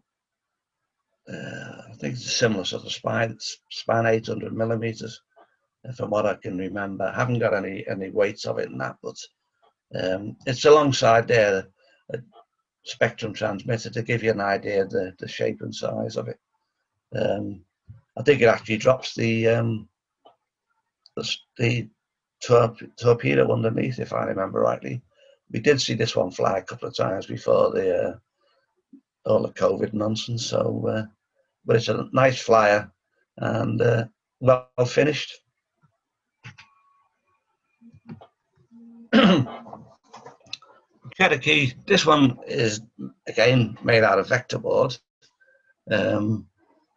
I think it's a similar sort of span 800 millimeters, from what I can remember. I haven't got any weights of it in that, but it's alongside there a spectrum transmitter to give you an idea of the shape and size of it. I think it actually drops the torpedo underneath, if I remember rightly. We did see this one fly a couple of times before all the COVID nonsense. So, but it's a nice flyer and well finished. Cherokee. This one is again made out of vector board.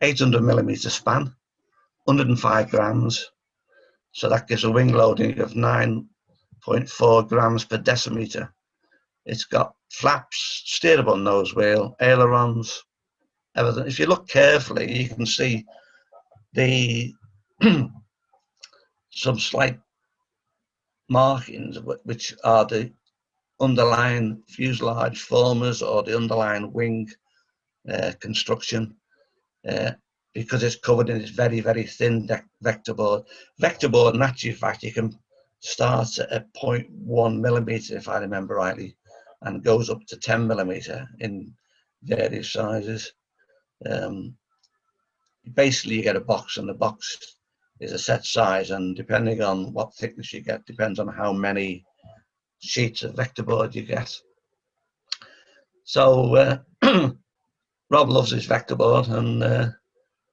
800 millimeter span, 105 grams. So that gives a wing loading of 9.4 grams per decimeter. It's got flaps, steerable nose wheel, ailerons, everything. If you look carefully, you can see the some slight markings, which are the underlying fuselage formers or the underlying wing construction, because it's covered in this very, very thin vector board. Vector board, in actual fact, you can starts at 0.1 millimeter, if I remember rightly, and goes up to 10 millimeter in various sizes. Basically, you get a box, and the box is a set size, and depending on what thickness you get, depends on how many sheets of vector board you get. So Rob loves his vector board, and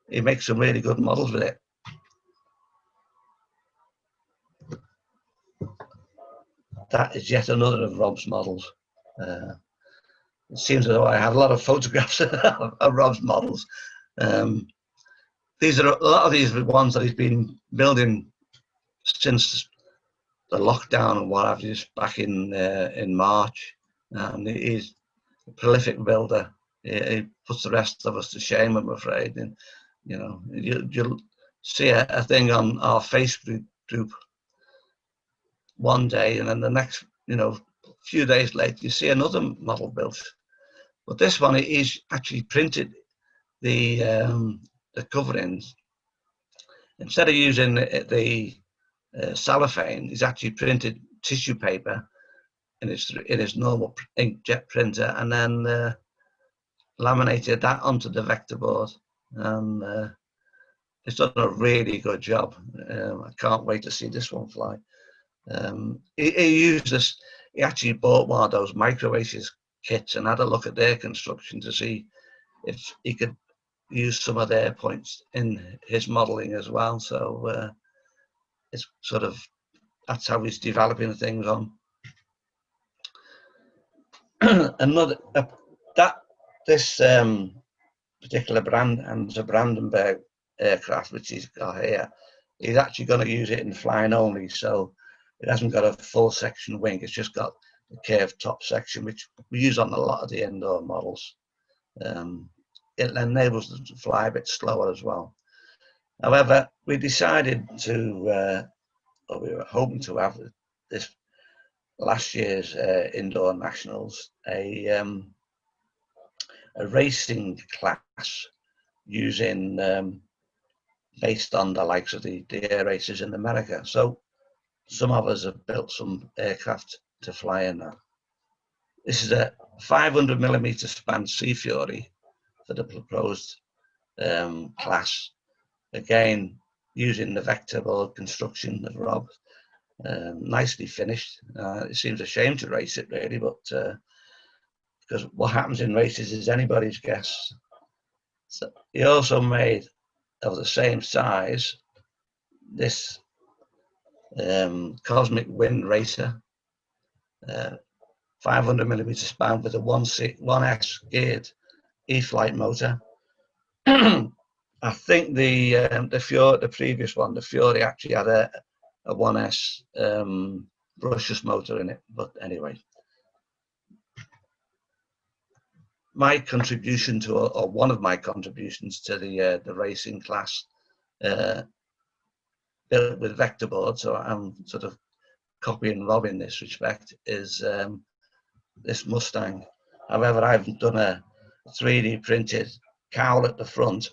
he makes some really good models with it. That is yet another of Rob's models. It seems as though I have a lot of photographs of Rob's models. These are a lot of these ones that he's been building since the lockdown and what have you, back in March. He's a prolific builder. He puts the rest of us to shame, I'm afraid. And you know, you'll see a thing on our Facebook group one day, and then the next, you know, few days later, you see another model built. But this one, he's actually printed the coverings. Instead of using the cellophane, he's actually printed tissue paper in his normal inkjet printer, and then laminated that onto the vector board. And it's done a really good job. I can't wait to see this one fly. He used this. He actually bought one of those microaces kits and had a look at their construction to see if he could use some of their points in his modeling as well. So it's sort of, that's how he's developing things on. This particular brand, and the Brandenburg aircraft, which he's got here, he's actually going to use it in flying only. So it hasn't got a full section wing. It's just got the curved top section, which we use on a lot of the indoor models. It enables them to fly a bit slower as well. However, we decided to, or we were hoping to have this last year's indoor nationals, a racing class using based on the likes of the air races in America. So some of us have built some aircraft to fly in that. This is a 500 millimeter span Sea Fury for the proposed class. Again, using the vector board construction of Rob. Nicely finished. It seems a shame to race it, really, but because what happens in races is anybody's guess. So he also made, of the same size, this Cosmic Wind Racer, 500 millimeter span with a 1S geared E-flight motor. I think the previous one, the Fury, actually had a 1S brushless motor in it. But anyway, my contribution to, or one of my contributions to the racing class, built with vector board, so I'm sort of copying Rob in this respect, is this Mustang. However, I've done a 3D printed cowl at the front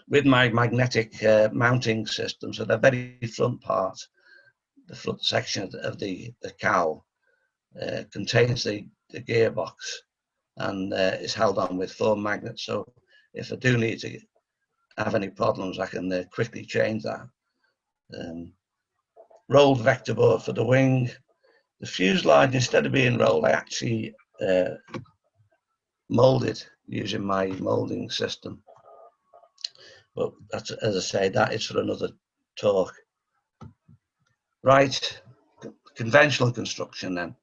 with my magnetic mounting system. So the very front part, the front section of the cowl, contains the gearbox, and is held on with 4 magnets. So if I do need to have any problems, I can quickly change that. Rolled vector board for the wing. The fuselage, instead of being rolled, I actually molded using my moulding system. But that's, as I say, that is for another talk. Right, conventional construction then.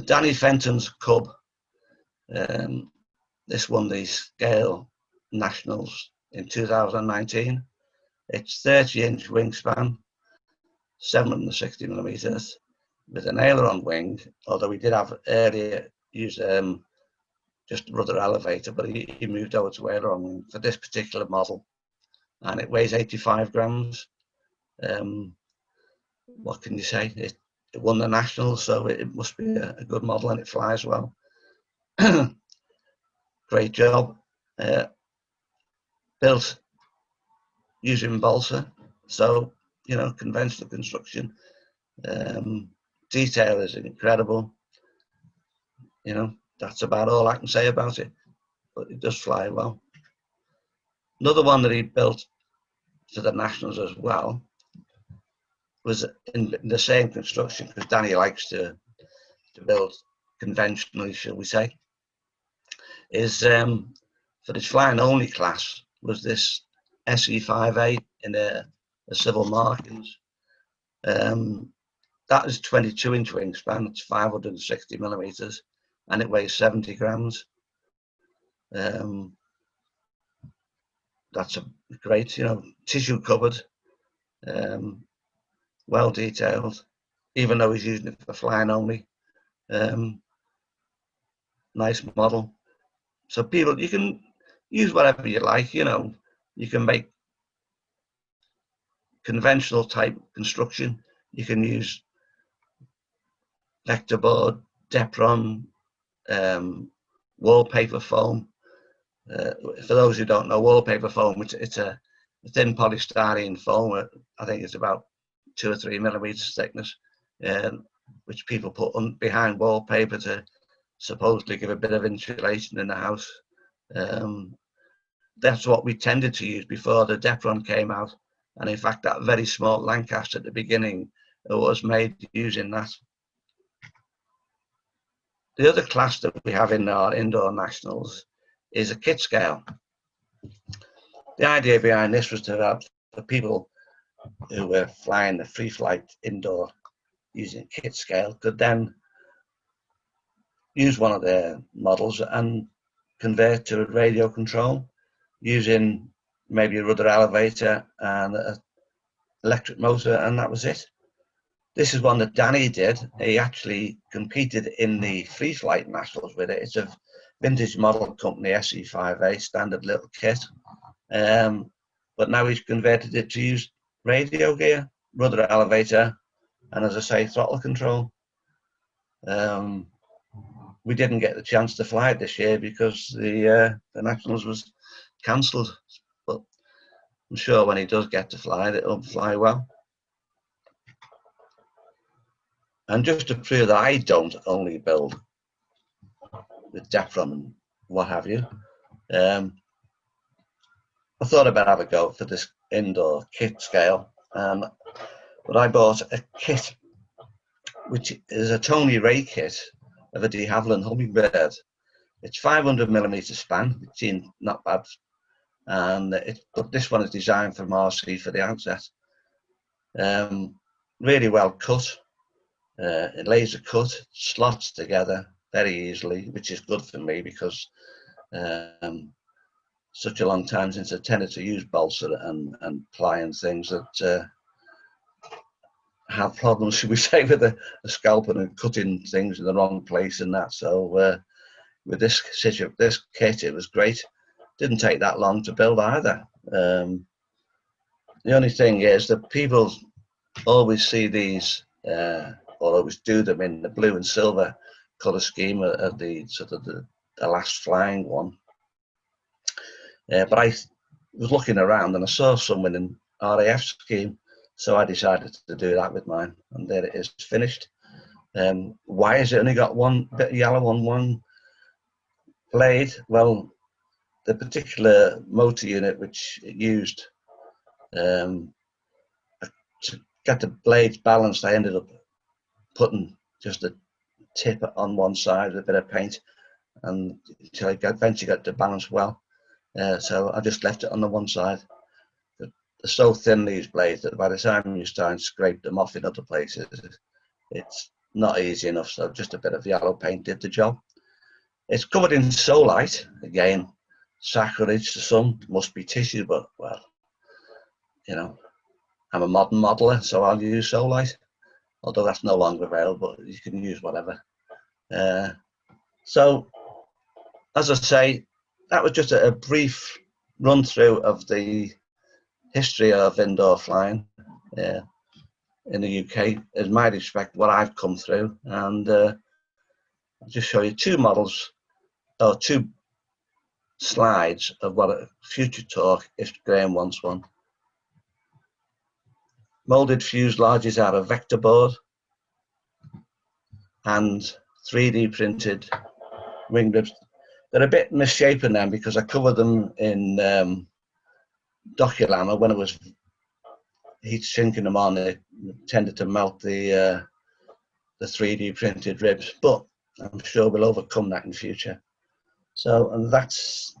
Danny Fenton's Cub. This won the Scale Nationals in 2019. It's 30-inch wingspan, 760 millimeters, with an aileron wing, although we did have earlier used just rudder elevator, but he moved over to aileron wing for this particular model, and it weighs 85 grams. What can you say? It won the Nationals, so it must be a good model, and it flies well. Great job. Built using balsa. So you know, conventional construction. Detail is incredible. You know, that's about all I can say about it, but it does fly well. Another one that he built for the Nationals as well was in the same construction, because Danny likes to build conventionally, shall we say, is for his flying only class was this SE5A in a civil markings. That is 22-inch wingspan, it's 560 millimeters, and it weighs 70 grams. That's a great, you know, tissue covered, well detailed, even though he's using it for flying only. Nice model. So people, you can use whatever you like, you know, you can make conventional type construction, you can use vector board, Depron, wallpaper foam. For those who don't know, wallpaper foam, it's a thin polystyrene foam. I think it's about 2 or 3 millimeters thickness, which people put behind wallpaper to supposedly give a bit of insulation in the house. That's what we tended to use before the Depron came out, and in fact that very small Lancaster at the beginning, it was made using that. The other class that we have in our indoor nationals is a kit scale. The idea behind this was to have the people who were flying the free flight indoor using kit scale could then use one of their models and convert to a radio control using maybe a rudder elevator and an electric motor, and that was it. This is one that Danny did. He actually competed in the free flight nationals with it. It's a vintage model company, SE5A, standard little kit. But now he's converted it to use radio gear, rudder elevator, and as I say, throttle control. We didn't get the chance to fly it this year because the nationals was cancelled. But I'm sure when he does get to fly it, it'll fly well. And just to prove that I don't only build with Depron and what have you, I thought about having a go for this indoor kit scale. But I bought a kit, which is a Tony Ray kit of a de Havilland Hummingbird. It's 500 millimeter span, which is not bad. And but this one is designed for RC for the outset. Really well cut. It laser cut, slots together very easily, which is good for me because such a long time since I tended to use balsa and ply and things that have problems, should we say, with the scalpel and cutting things in the wrong place and that. So with this kit, it was great. Didn't take that long to build either. The only thing is that people always see these, or always do them in the blue and silver colour scheme of the sort of the last flying one. But I was looking around and I saw someone in RAF scheme, so I decided to do that with mine, and there it is, finished. Why has it only got one bit of yellow on one blade? Well, the particular motor unit which it used, to get the blades balanced, I ended up putting just a tip on one side with a bit of paint, and until I eventually got to balance well. So I just left it on the one side. They're so thin, these blades, that by the time you start and scrape them off in other places, it's not easy enough. So just a bit of yellow paint did the job. It's covered in solite. Again, sacrilege to some, must be tissue, but well, you know, I'm a modern modeler, so I'll use solite, although that's no longer available, but you can use whatever. So, as I say, that was just a brief run through of the history of indoor flying in the UK, in my respect, what I've come through, and I'll just show you two models, or two slides of what a future talk if Graham wants one. moulded fuselages out of vector board and 3D printed wing ribs. They're a bit misshapen then because I covered them in Doculama. When it was heat sinking them on, it tended to melt the 3D printed ribs, but I'm sure we'll overcome that in future. So, and that's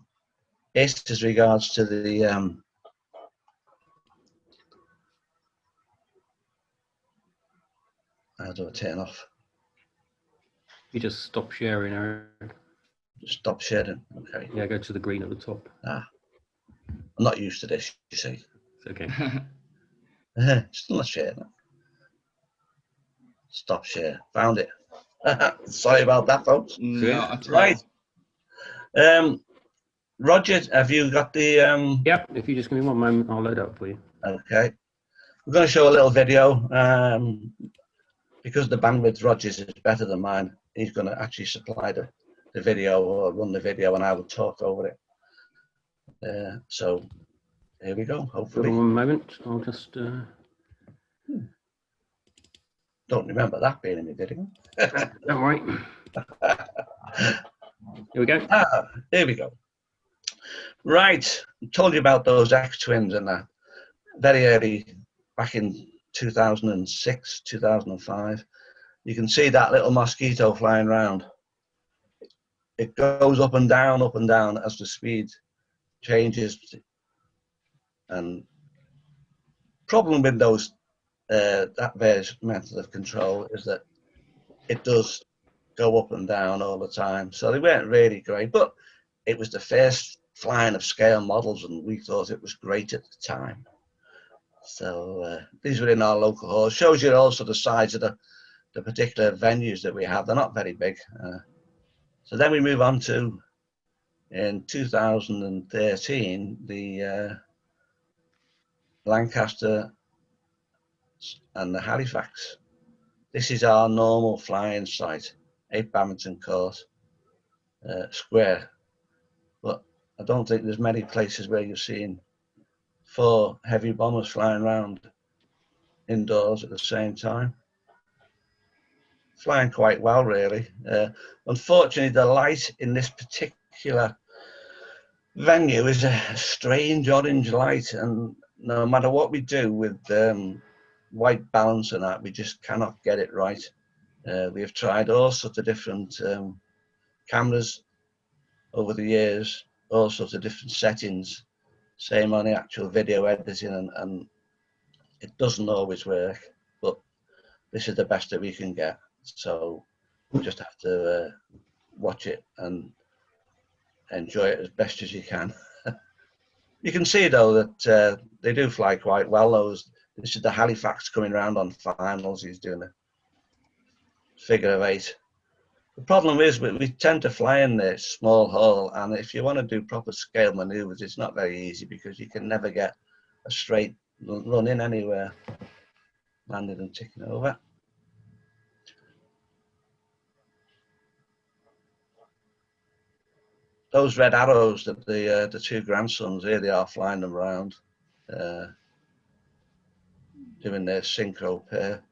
it as regards to the how do I turn off? You just stop sharing, Eric. Just stop sharing. Okay. Yeah, go to the green at the top. I'm not used to this, you see. It's okay. Still not sharing. Stop share. Found it. Sorry about that, folks. Not at all. Right. Roger, have you got the Yep, if you just give me one moment, I'll load up for you. Okay. We're going to show a little video. Because the bandwidth Roger's is better than mine, he's going to actually supply the video or run the video, and I will talk over it. So here we go. Hopefully. Give me one moment. I'll just. Don't remember that being in the video. Don't worry. Here we go. Here we go. Right. I told you about those X-twins and that very early, back in 2006, 2005. You can see that little mosquito flying around. It goes up and down as the speed changes. And problem with those that various method of control is that it does go up and down all the time. So they weren't really great, but it was the first flying of scale models, and we thought it was great at the time. So these were in our local hall. Shows you also the size of the particular venues that we have. They're not very big. So then we move on to, in 2013, the Lancaster and the Halifax. This is our normal flying site, 8 Badminton Court Square. But I don't think there's many places where you're seeing 4 heavy bombers flying around indoors at the same time. Flying quite well, really. Unfortunately, the light in this particular venue is a strange orange light, and no matter what we do with white balance and that, we just cannot get it right. We have tried all sorts of different cameras over the years, all sorts of different settings. Same on the actual video editing, and it doesn't always work, but this is the best that we can get. So you just have to watch it and enjoy it as best as you can. You can see though that they do fly quite well. This is the Halifax coming around on finals. He's doing a figure of 8. The problem is we tend to fly in this small hole, and if you want to do proper scale maneuvers, it's not very easy because you can never get a straight run in anywhere. Landed and ticking over. Those red arrows that the 2 grandsons, here they are flying them around, doing their synchro pair.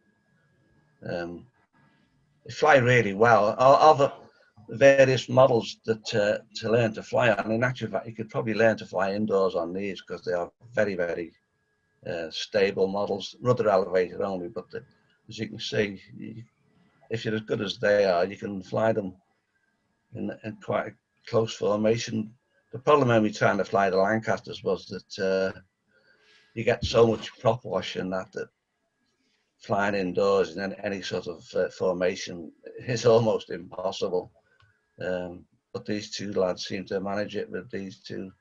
They fly really well. Of the various models that to learn to fly on, in actual fact, you could probably learn to fly indoors on these because they are very, very stable models, rudder elevated only. But as you can see, if you're as good as they are, you can fly them in quite a close formation. The problem when we trying to fly the Lancasters was that you get so much prop wash and that flying indoors in any sort of formation is almost impossible. But these 2 lads seem to manage it with these 2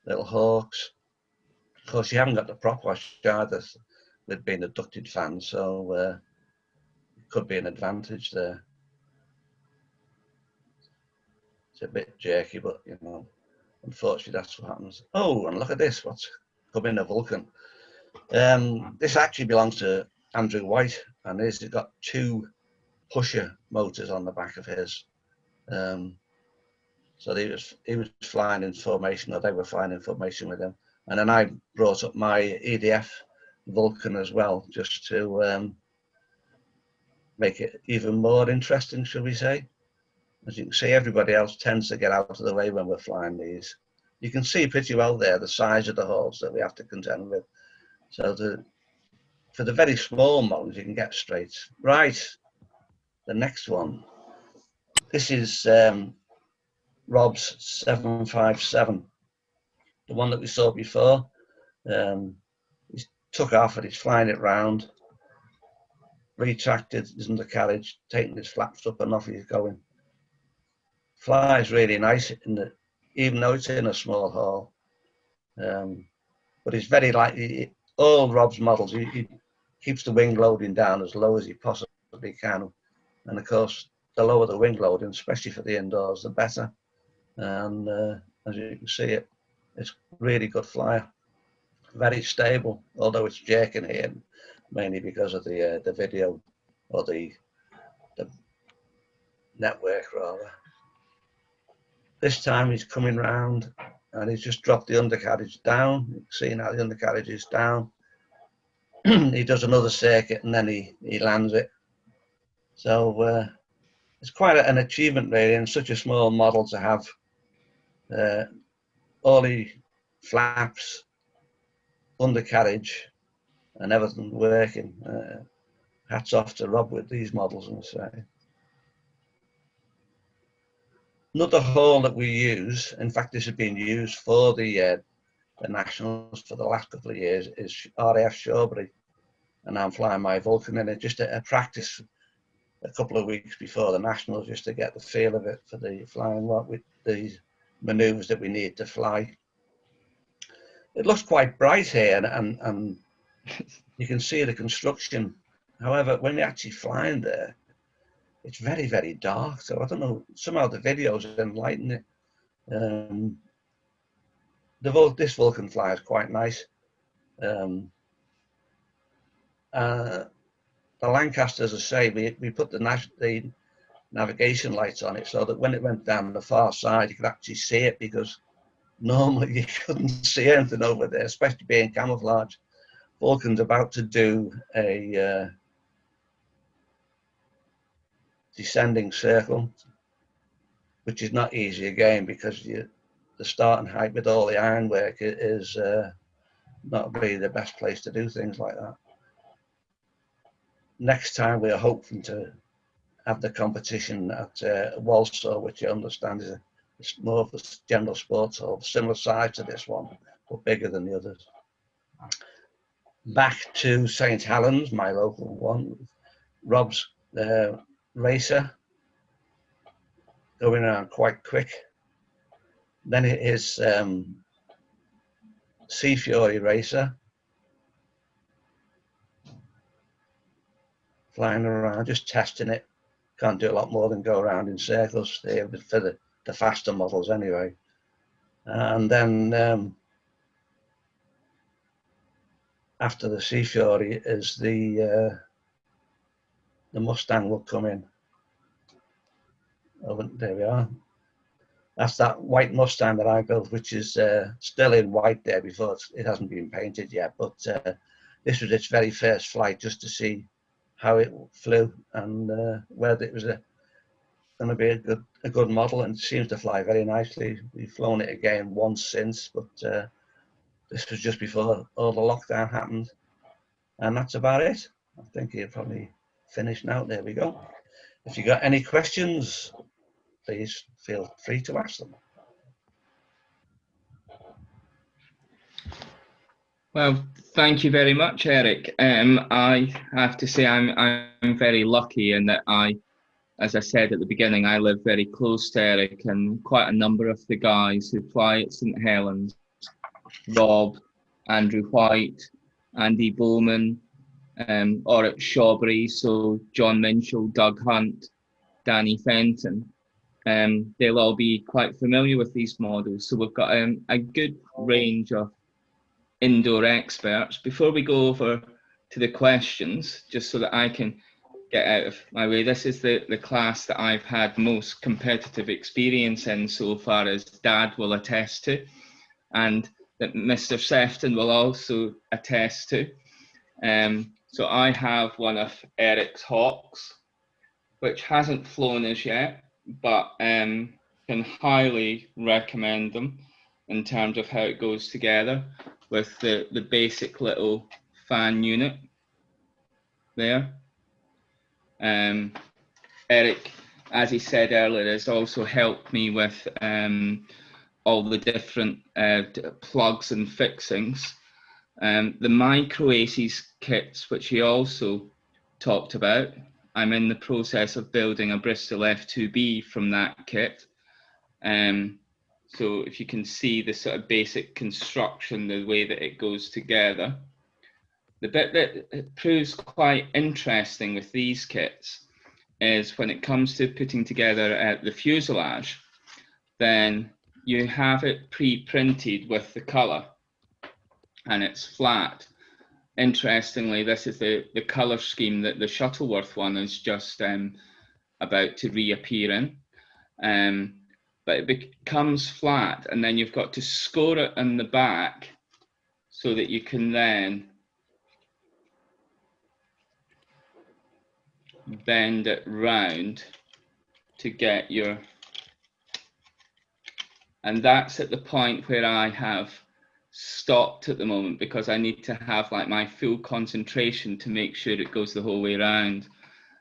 little hawks. Of course, you haven't got the prop wash either with being a ducted fan, so it could be an advantage there. It's a bit jerky, but you know, unfortunately that's what happens. Oh, and look at this, what's coming, a Vulcan. This actually belongs to Andrew White, and he's got 2 pusher motors on the back of his. So he was flying in formation, or they were flying in formation with him. And then I brought up my EDF Vulcan as well, just to make it even more interesting, shall we say. As you can see, everybody else tends to get out of the way when we're flying these. You can see pretty well there the size of the holes that we have to contend with. So for the very small models, you can get straight. Right, the next one. This is Rob's 757, the one that we saw before. He's took off and he's flying it round, retracted his undercarriage, taking his flaps up and off he's going. Flies really nice, even though it's in a small hole. But it's very likely, all Rob's models, he keeps the wing loading down as low as he possibly can. And of course, the lower the wing loading, especially for the indoors, the better. And as you can see, it's really good flyer. Very stable, although it's jerking here, mainly because of the video, or the network rather. This time he's coming round and he's just dropped the undercarriage down. You can see now the undercarriage is down. He does another circuit and then he lands it. So it's quite an achievement really in such a small model to have all the flaps, undercarriage and everything working. Hats off to Rob with these models, I must say. Another hole that we use, in fact this has been used for the Nationals for the last couple of years, is RAF Shawbury, and I'm flying my Vulcan in it just a practice a couple of weeks before the Nationals, just to get the feel of it for the flying lot with the manoeuvres that we need to fly. It looks quite bright here, and you can see the construction. However, when you're actually flying there, it's very, very dark. So I don't know, somehow the videos enlighten it. This Vulcan flyer is quite nice. The Lancasters, as I say, we put the navigation lights on it so that when it went down the far side, you could actually see it, because normally you couldn't see anything over there, especially being camouflage. Vulcan's about to do a descending circle, which is not easy again, because the starting height with all the ironwork is not really the best place to do things like that. Next time we are hoping to have the competition at Walsall, which I understand is more of a general sports hall, similar size to this one, but bigger than the others. Back to St Helens, my local one. Rob's racer, going around quite quick. Then it is Sea Fury racer, flying around, just testing it. Can't do a lot more than go around in circles there for the faster models anyway. And then after the Sea Fury is the Mustang will come in. Oh, there we are. That's that white Mustang that I built, which is still in white there, before it hasn't been painted yet. But this was its very first flight, just to see how it flew and whether it was going to be a good model, and it seems to fly very nicely. We've flown it again once since, but this was just before all the lockdown happened, and that's about it. I think you're probably finished now. There we go. If you got any questions, please feel free to ask them. Well, thank you very much, Eric. I have to say I'm very lucky in that as I said at the beginning, I live very close to Eric, and quite a number of the guys who fly at St Helens, Rob, Andrew White, Andy Bowman, or at Shawbury, so John Minchell, Doug Hunt, Danny Fenton, they'll all be quite familiar with these models. So we've got a good range of indoor experts. Before we go over to the questions, just so that I can get out of my way, this is the class that I've had most competitive experience in so far, as Dad will attest to, and that Mr. Sefton will also attest to. So I have one of Eric's Hawks, which hasn't flown as yet, but can highly recommend them in terms of how it goes together with the basic little fan unit there. Eric, as he said earlier, has also helped me with all the different plugs and fixings. The micro ACES kits, which he also talked about, I'm in the process of building a Bristol F2B from that kit. So if you can see the sort of basic construction, the way that it goes together. The bit that proves quite interesting with these kits is when it comes to putting together the fuselage, then you have it pre-printed with the colour and it's flat. Interestingly, this is the colour scheme that the Shuttleworth one is just about to reappear in. But it becomes flat, and then you've got to score it in the back so that you can then bend it round to get your, and that's at the point where I have stopped at the moment because I need to have like my full concentration to make sure it goes the whole way around.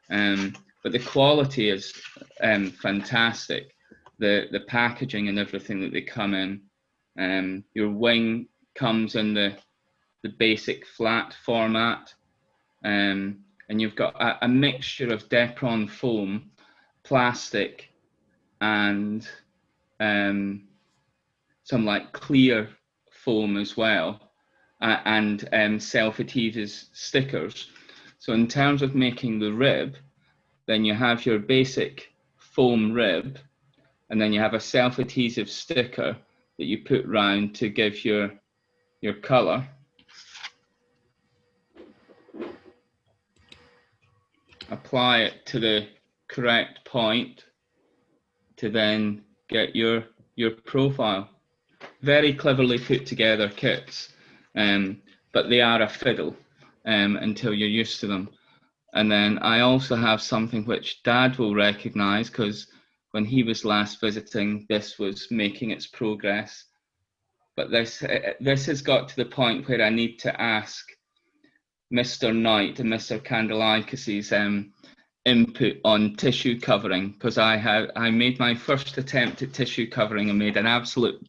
But the quality is fantastic. The packaging and everything that they come in. Your wing comes in the basic flat format, and you've got a mixture of Depron foam, plastic, and some like clear foam as well, and self-adhesive stickers. So in terms of making the rib, then you have your basic foam rib, and then you have a self-adhesive sticker that you put round to give your colour. Apply it to the correct point to then get your profile. Very cleverly put together kits, but they are a fiddle until you're used to them. And then I also have something which Dad will recognise, because when he was last visiting, this was making its progress. But this has got to the point where I need to ask Mr. Knight and Mr. Candelakis' input on tissue covering, because I made my first attempt at tissue covering and made an absolute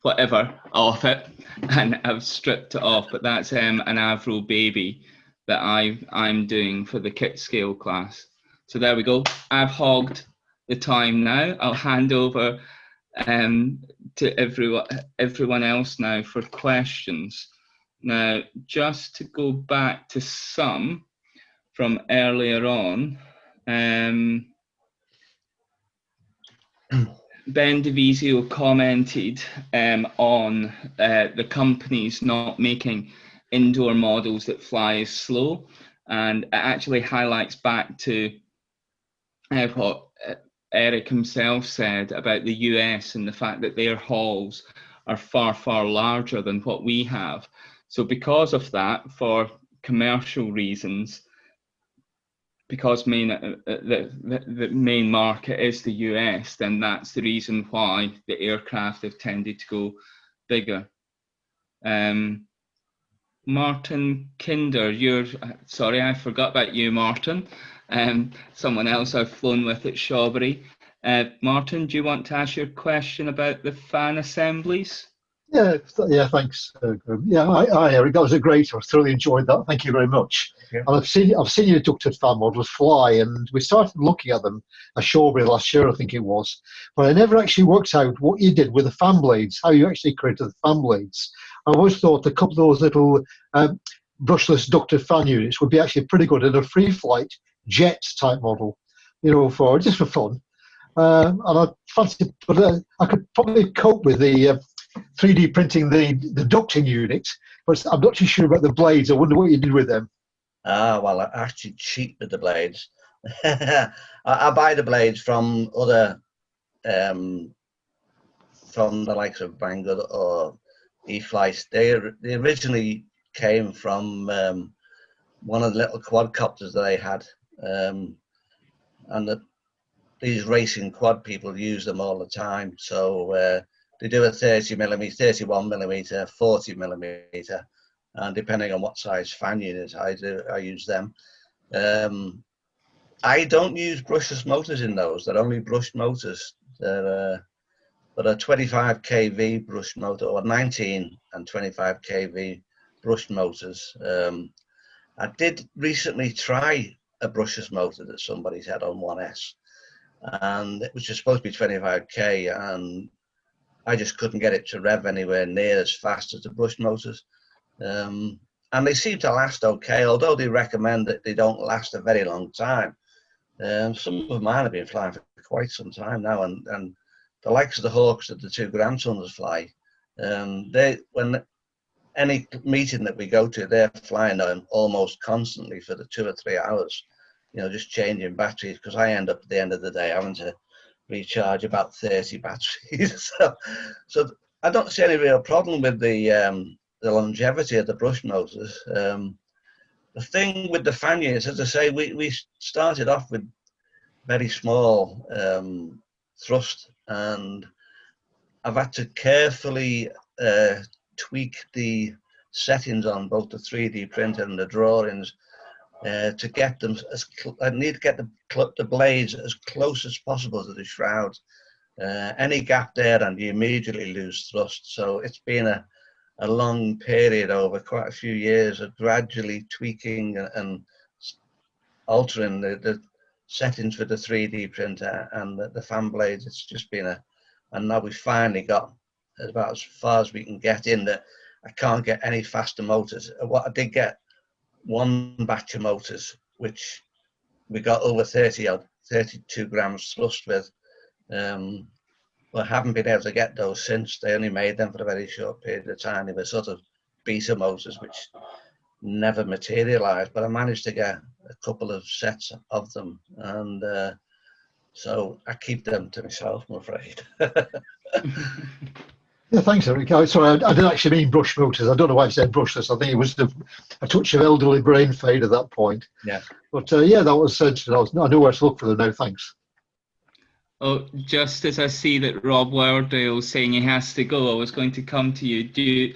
whatever off it, and I've stripped it off. But that's an Avro baby that I'm doing for the kit scale class. So there we go. I've hogged the time now. I'll hand over to everyone else now for questions. Now, just to go back to some from earlier on, Ben Divisio commented on the companies not making indoor models that fly as slow, and it actually highlights back to what Eric himself said about the US and the fact that their halls are far, far larger than what we have. So because of that, for commercial reasons, because the main market is the US, then that's the reason why the aircraft have tended to go bigger. Martin Kinder, sorry, I forgot about you, Martin. Someone else I've flown with at Shawbury. Martin, do you want to ask your question about the fan assemblies? Yeah, thanks. Hi, Eric. That was great. I thoroughly enjoyed that. Thank you very much. Yeah. And I've seen your ducted fan models fly, and we started looking at them at Shawbury last year, I think it was. But I never actually worked out what you did with the fan blades, how you actually created the fan blades. I always thought a couple of those little brushless ducted fan units would be actually pretty good in a free flight jet type model, for fun. And I fancied, but I could probably cope with the 3D printing the ducting unit, but I'm not too sure about the blades. I wonder what you did with them. Well, I actually cheat with the blades. I buy the blades from other, from the likes of Bangor or E-Flight. They originally came from one of the little quadcopters that they had, and these racing quad people use them all the time. So they do a 30mm, 31mm, 40mm, and depending on what size fan unit I use them. I don't use brushless motors in those. They're only brushed motors. But a 25 kV brush motor, or 19 and 25 kV brushed motors. I did recently try a brushless motor that somebody's had on 1S, and it was just supposed to be 25k, and I just couldn't get it to rev anywhere near as fast as the brushed motors. And they seem to last okay, although they recommend that they don't last a very long time. Some of mine have been flying for quite some time now, and the likes of the Hawks that the two grandsons fly, when any meeting that we go to, they're flying them almost constantly for the 2 or 3 hours, just changing batteries, because I end up at the end of the day having to recharge about 30 batteries. so I don't see any real problem with the longevity of the brush motors. The thing with the fan units, as I say, we started off with very small thrust, and I've had to carefully tweak the settings on both the 3D printer and the drawings to get them I need to get the blades as close as possible to the shroud. Any gap there and you immediately lose thrust. So it's been a long period over quite a few years of gradually tweaking and altering the settings for the 3D printer and the fan blades. It's just been and now we finally got about as far as we can get in that I can't get any faster motors. What I did get one batch of motors, which we got over 32 grams thrust with. But I haven't been able to get those since. They only made them for a very short period of time. They were sort of beta motors, which never materialized, but I managed to get a couple of sets of them, and so I keep them to myself, I'm afraid. Yeah, thanks, Eric. Sorry, I didn't actually mean brush motors. I don't know why I said brushless. I think it was a touch of elderly brain fade at that point. Yeah. But yeah, that was sensible. I know where to look for them now. Thanks. Oh, just as I see that Rob Wardale's saying he has to go, I was going to come to you.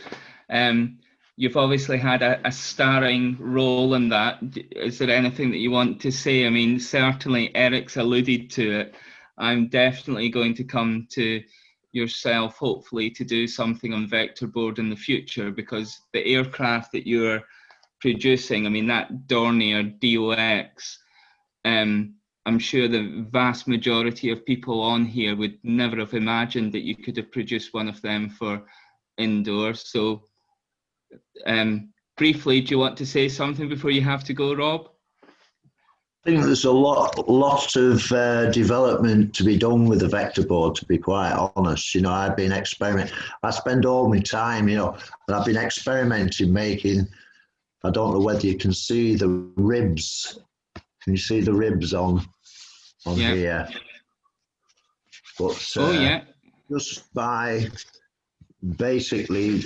You've obviously had a starring role in that. Is there anything that you want to say? I mean, certainly Eric's alluded to it. I'm definitely going to come to yourself, hopefully, to do something on vector board in the future, because the aircraft that you're producing, I mean, that Dornier DOX, I'm sure the vast majority of people on here would never have imagined that you could have produced one of them for indoors. So briefly, do you want to say something before you have to go, Rob? I think there's a lot of development to be done with the vector board, to be quite honest. I've been experimenting. I spend all my time, and I've been experimenting making, I don't know whether you can see the ribs. Can you see the ribs on yeah. here? But yeah. Just by basically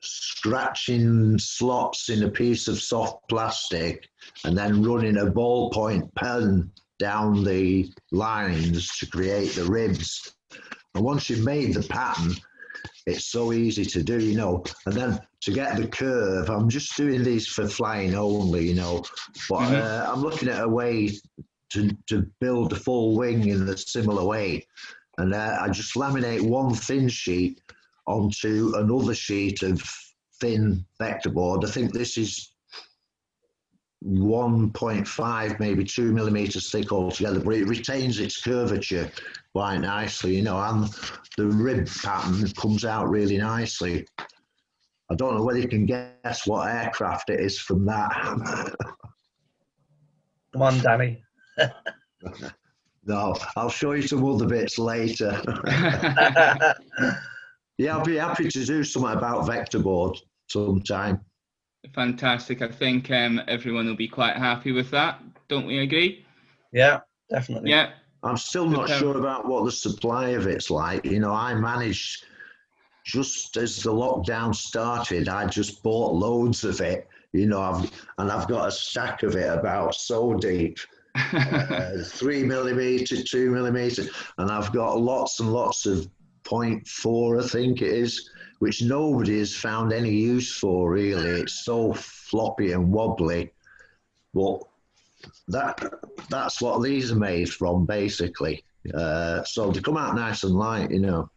scratching slots in a piece of soft plastic and then running a ballpoint pen down the lines to create the ribs. And once you've made the pattern, it's so easy to do, and then to get the curve, I'm just doing these for flying only, but I'm looking at a way to build a full wing in a similar way. And I just laminate one thin sheet onto another sheet of thin vector board. I think this is 1.5, maybe 2 millimeters thick altogether, but it retains its curvature quite nicely, and the rib pattern comes out really nicely. I don't know whether you can guess what aircraft it is from that. Come on, Danny. No, I'll show you some other bits later. Yeah, I'll be happy to do something about vector board sometime. Fantastic. I think everyone will be quite happy with that. Don't we agree? Yeah, definitely. Yeah. I'm still not sure about what the supply of it's like. I manage just as the lockdown started, I just bought loads of it, you know, I've got a stack of it about so deep, 3mm, 2mm, and I've got lots and lots of 0.4, I think it is, which nobody has found any use for really. It's so floppy and wobbly, but that's what these are made from basically. So they come out nice and light, you know.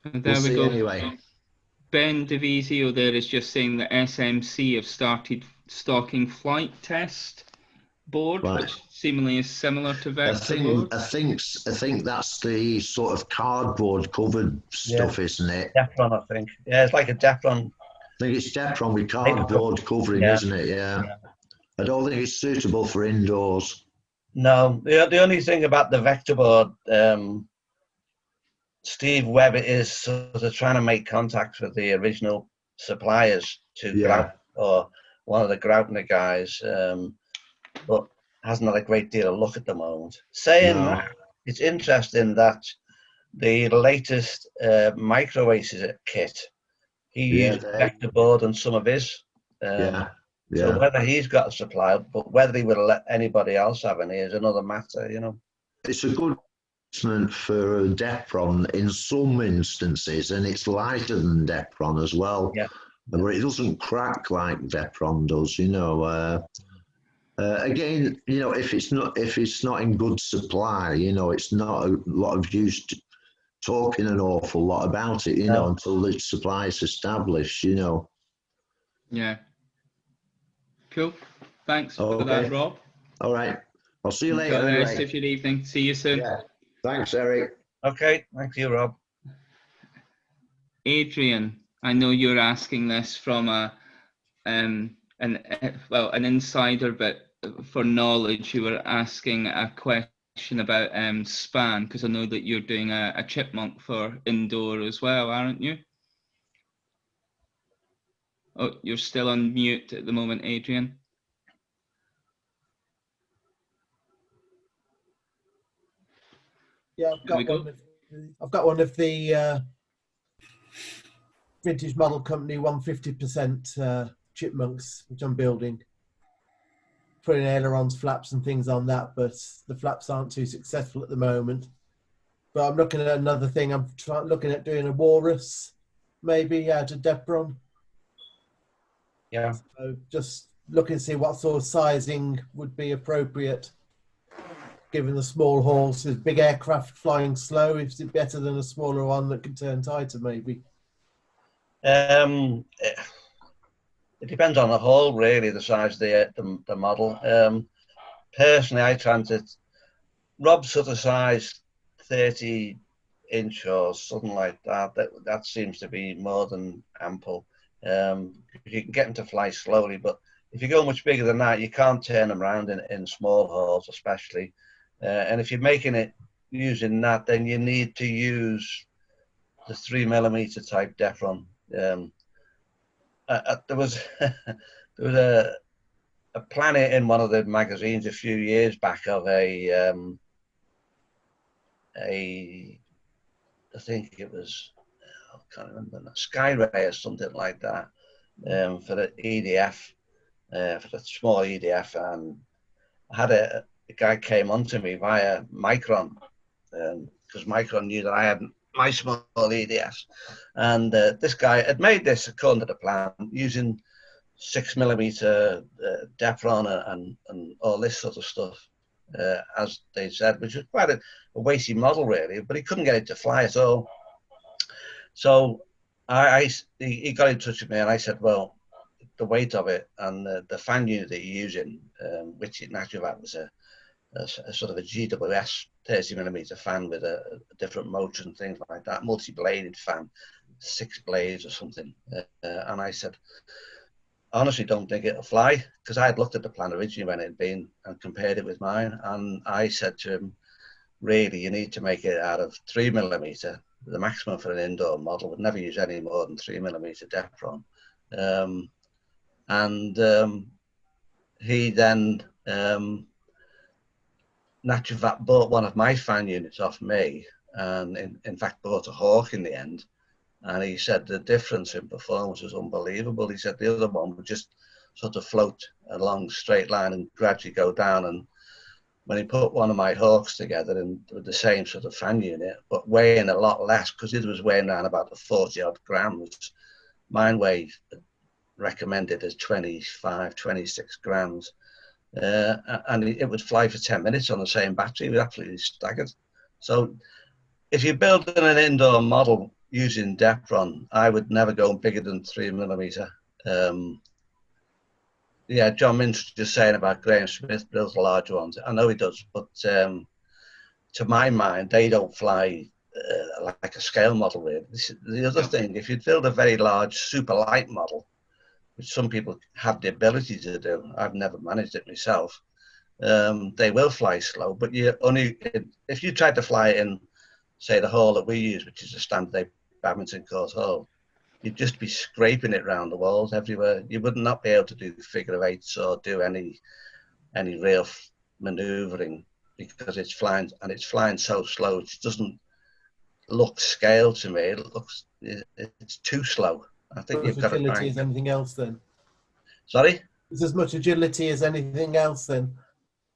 And there We'll we see go. anyway. Ben Divisio there is just saying that SMC have started stocking flight test board, Right. which seemingly is similar to I vector board. think that's the sort of cardboard covered stuff, isn't it? Defron, I think. Yeah, it's like a Defron. I think it's Depron with cardboard covering, Yeah. isn't it? Yeah. I don't think it's suitable for indoors. No, the only thing about the vector board, Steve Webb is sort of trying to make contacts with the original suppliers to grout, or one of the Groutner guys, but hasn't had a great deal of luck at the moment. Saying that, it's interesting that the latest micro aces kit, he used vector board on some of his. So whether he's got a supply, but whether he will let anybody else have any is another matter, you know. It's a good investment for Depron in some instances, and it's lighter than Depron as well. Yeah. But it doesn't crack like Depron does, you know. Again, you know, if it's not in good supply, you know, it's not a lot of use talking an awful lot about it, you know, until the supply is established, you know. Yeah. Cool. Thanks for that, Rob. All right. I'll see you later. Enjoy the rest of your evening. See you soon. Yeah. Thanks, Eric. Okay. Thank you, Rob. Adrian, I know you're asking this from an insider, but for knowledge, you were asking a question about span, because I know that you're doing a chipmunk for indoor as well, aren't you? Oh, you're still on mute at the moment, Adrian. Yeah, I've got one of the vintage model company 150% chipmunks, which I'm building. Putting ailerons, flaps and things on that, but the flaps aren't too successful at the moment. But I'm looking at another thing. I'm looking at doing a walrus, maybe out of Depron. Yeah. So just looking to see what sort of sizing would be appropriate, given the small hauls. Is big aircraft flying slow? Is it better than a smaller one that can turn tighter, maybe? It depends on the hull, really, the size of the model. Personally, I transit Rob's sort of size 30-inch or something like that. That seems to be more than ample. You can get them to fly slowly, but if you go much bigger than that, you can't turn them around in small hauls, especially. And if you're making it using that, then you need to use the 3mm type Depron. There was a planet in one of the magazines a few years back of I think it was, I can't remember, Skyray or something like that, for the EDF, for the small EDF, and I had a guy came onto me via Micron, because Micron knew that I had my small EDFs, and this guy had made this according to the plan using 6mm Depron and all this sort of stuff, as they said, which was quite a weighty model really, but he couldn't get it to fly at all. So he got in touch with me, and I said, well, the weight of it and the fan unit that you're using, which in actual fact was a sort of a GWS 30mm fan with a different motor and things like that, multi-bladed fan, 6 blades or something. And I said, I honestly don't think it'll fly, because I had looked at the plan originally when it had been and compared it with mine. And I said to him, really, you need to make it out of 3mm. The maximum for an indoor model would never use any more than 3mm Depron. He then naturally bought one of my fan units off me, and in fact bought a Hawk in the end, And he said the difference in performance was unbelievable. He said the other one would just sort of float along straight line and gradually go down. And when he put one of my hawks together and with the same sort of fan unit, but weighing a lot less, because it was weighing around about the 40 odd grams, mine weighed recommended as 25, 26 grams. And it would fly for 10 minutes on the same battery. It was absolutely staggered. So if you're building an indoor model using Depron, I would never go bigger than 3mm. Yeah, John Min's just saying about Graham Smith builds large ones. I know he does, but to my mind, they don't fly like a scale model. Really. The other thing, if you build a very large super light model, which some people have the ability to do, I've never managed it myself, they will fly slow, but you only, if you tried to fly it in, say, the hole that we use, which is a standard badminton court hole, you'd just be scraping it around the walls everywhere. You would not be able to do figure of eights or do any real manoeuvring, because it's flying, and it's flying so slow, it doesn't look scale to me. It's too slow. I think you've got to agility as anything else then. Sorry? It's as much agility as anything else then.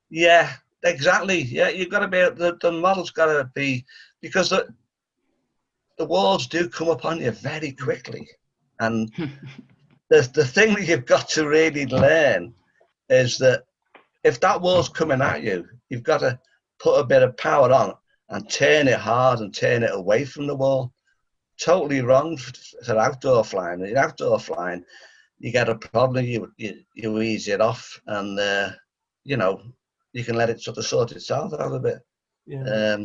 Yeah, exactly. Yeah, you've got to be, the model's got to be, because the walls do come up on you very quickly. And the thing that you've got to really learn is that if that wall's coming at you, you've got to put a bit of power on and turn it hard and turn it away from the wall. Totally wrong for outdoor flying. In outdoor flying, you get a problem, you ease it off, and you know, you can let it sort of sort itself out a bit. Yeah.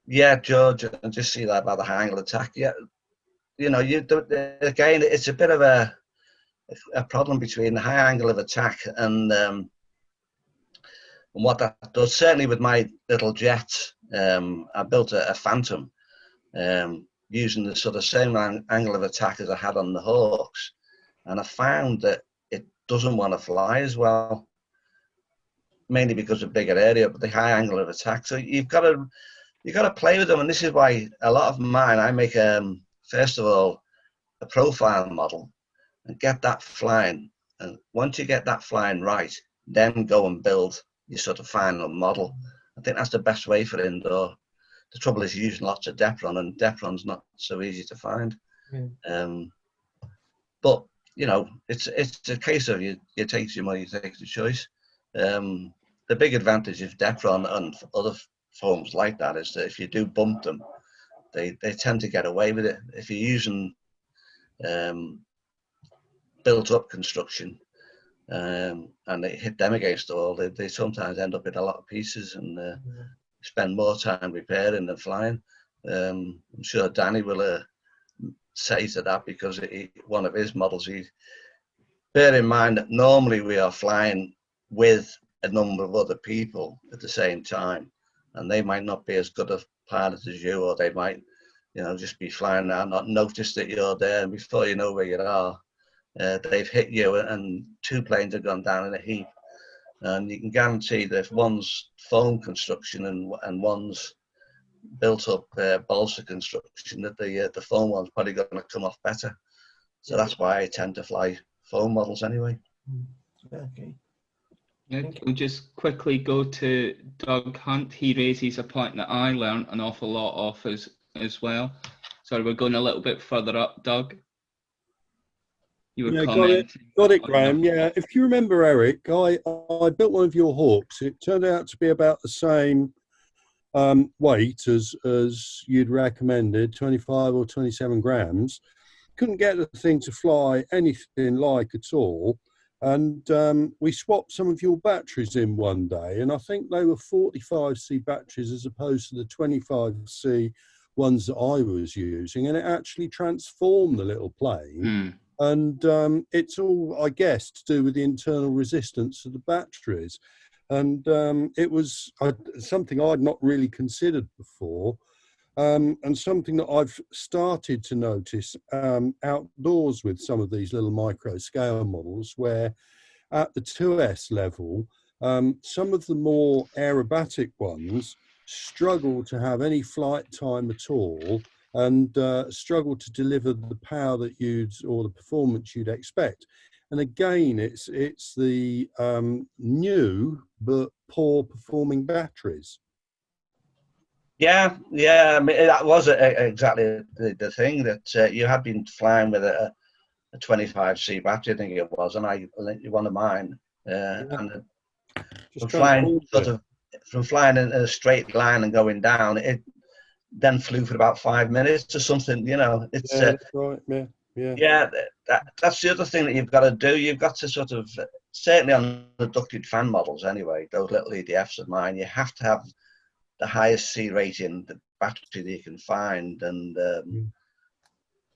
Yeah, George, and just see that about the high angle attack. Yeah, you know, again, it's a bit of a problem between the high angle of attack and what that does. Certainly with my little jet, I built a Phantom using the sort of same angle of attack as I had on the Hawks, and I found that it doesn't want to fly as well, mainly because of bigger area, but the high angle of attack. So you've got to play with them, and this is why a lot of mine, I make first of all a profile model and get that flying, and once you get that flying right, then go and build your sort of final model. I think that's the best way for indoor. The trouble is using lots of Depron, and Depron's not so easy to find. But you know, it's a case of you take your money, you take the choice. The big advantage of Depron and other foams like that is that if you do bump them, they tend to get away with it. If you're using built-up construction and they hit them against the wall, they sometimes end up in a lot of pieces and spend more time repairing than flying. I'm sure Danny will say to that, because one of his models, bear in mind that normally we are flying with a number of other people at the same time, and they might not be as good a pilot as you, or they might, you know, just be flying around, not notice that you're there, and before you know where you are, they've hit you and two planes have gone down in a heap. And you can guarantee that if one's foam construction and one's built up balsa construction, that the foam one's probably going to come off better. So that's why I tend to fly foam models anyway. Okay. Yeah, we'll just quickly go to Doug Hunt. He raises a point that I learned an awful lot of as well. Sorry, we're going a little bit further up, Doug. You were commenting. Got it, Graham. Yeah, if you remember, Eric, I built one of your Hawks. It turned out to be about the same weight as you'd recommended, 25 or 27 grams. Couldn't get the thing to fly anything like at all. And we swapped some of your batteries in one day, and I think they were 45C batteries as opposed to the 25C ones that I was using, and it actually transformed the little plane. And it's all, I guess, to do with the internal resistance of the batteries. And it was something I'd not really considered before, and something that I've started to notice outdoors with some of these little micro scale models, where at the 2S level, some of the more aerobatic ones struggle to have any flight time at all, and struggle to deliver the power that or the performance you'd expect. And again, it's the new but poor performing batteries. Yeah. I mean, that was exactly the thing that you had been flying with a 25C battery, I think it was, and I think one of mine, and from flying in a straight line and going down, it then flew for about 5 minutes or something. You know, it's that's right. Yeah. That's the other thing that you've got to do. You've got to sort of, certainly on the ducted fan models anyway, those little EDFs of mine, you have to have the highest C rating, the battery that you can find. And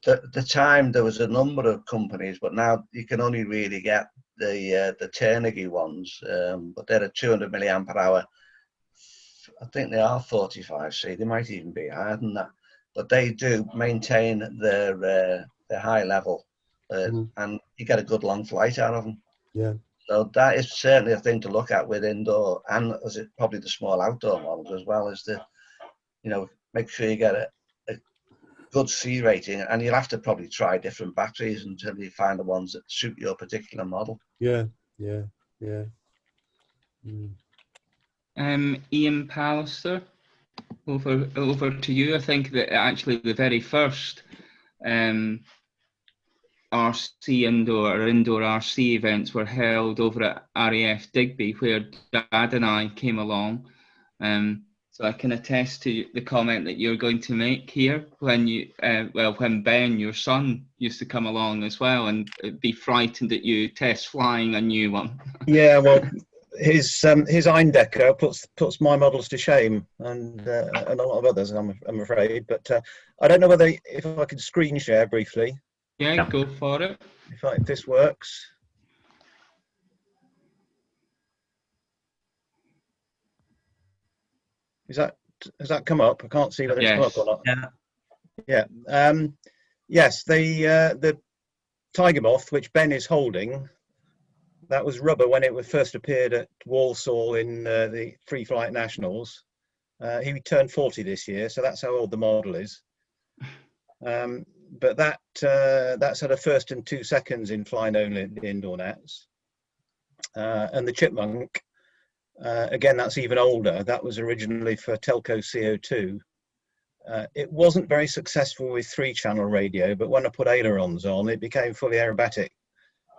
the time there was a number of companies, but now you can only really get the Carnegie ones, but they're a 200 milliamp hour. I think they are 45C. They might even be higher than that, but they do maintain their high level, and you get a good long flight out of them. Yeah. So that is certainly a thing to look at with indoor, and as it probably the small outdoor models as well, is to, you know, make sure you get a good C rating, and you'll have to probably try different batteries until you find the ones that suit your particular model. Yeah. Ian Pallister, over to you. I think that actually the very first RC indoor or indoor RC events were held over at RAF Digby, where Dad and I came along. So I can attest to the comment that you're going to make here when you, when Ben, your son, used to come along as well and be frightened at you test flying a new one. Yeah, well, his Eindecker puts my models to shame, and a lot of others, I'm afraid. But I don't know whether if I could screen share briefly. Yeah, go for it. If this works. Has that come up? I can't see whether it's come up or not. Yeah. Yes, the Tiger Moth, which Ben is holding, that was rubber when it first appeared at Walsall in the Free Flight Nationals. He turned 40 this year, so that's how old the model is. But that's had a first and 2 seconds in flying only in the indoor nets. And the Chipmunk, again, that's even older. That was originally for Telco CO2. It wasn't very successful with 3-channel radio, but when I put ailerons on, it became fully aerobatic.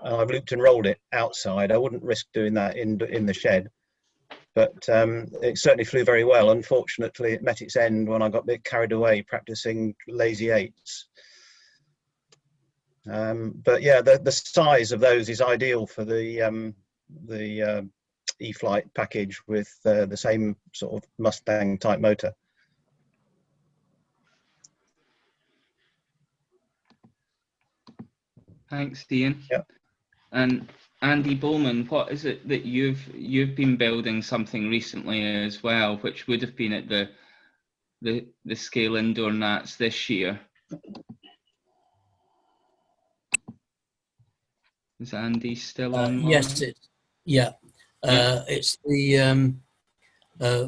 And I've looped and rolled it outside. I wouldn't risk doing that in the shed, but it certainly flew very well. Unfortunately, it met its end when I got a bit carried away practicing lazy 8s. But yeah, the size of those is ideal for the E-Flight package with the same sort of Mustang type motor. Thanks, Ian. Yeah. And Andy Bowman, what is it that you've been building something recently as well, which would have been at the scale indoor nats this year? Is Andy still on? Yes, it's the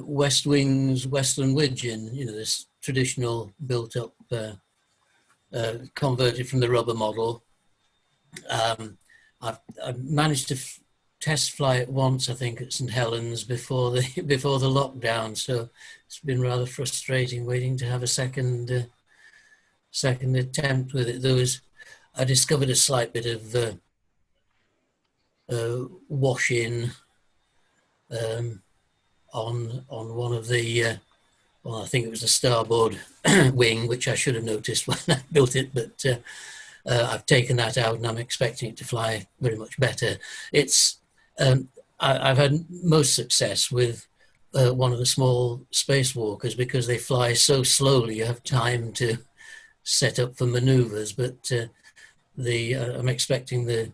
West Wings Westland Widgeon, you know, this traditional built-up, converted from the rubber model. I've managed to test fly it once, I think, at St Helens before the lockdown. So it's been rather frustrating waiting to have a second attempt with it. I discovered a slight bit of wash-in on one of the I think it was the starboard wing, which I should have noticed when I built it, but I've taken that out and I'm expecting it to fly very much better. It's I've had most success with one of the small spacewalkers because they fly so slowly you have time to set up for maneuvers, but I'm expecting the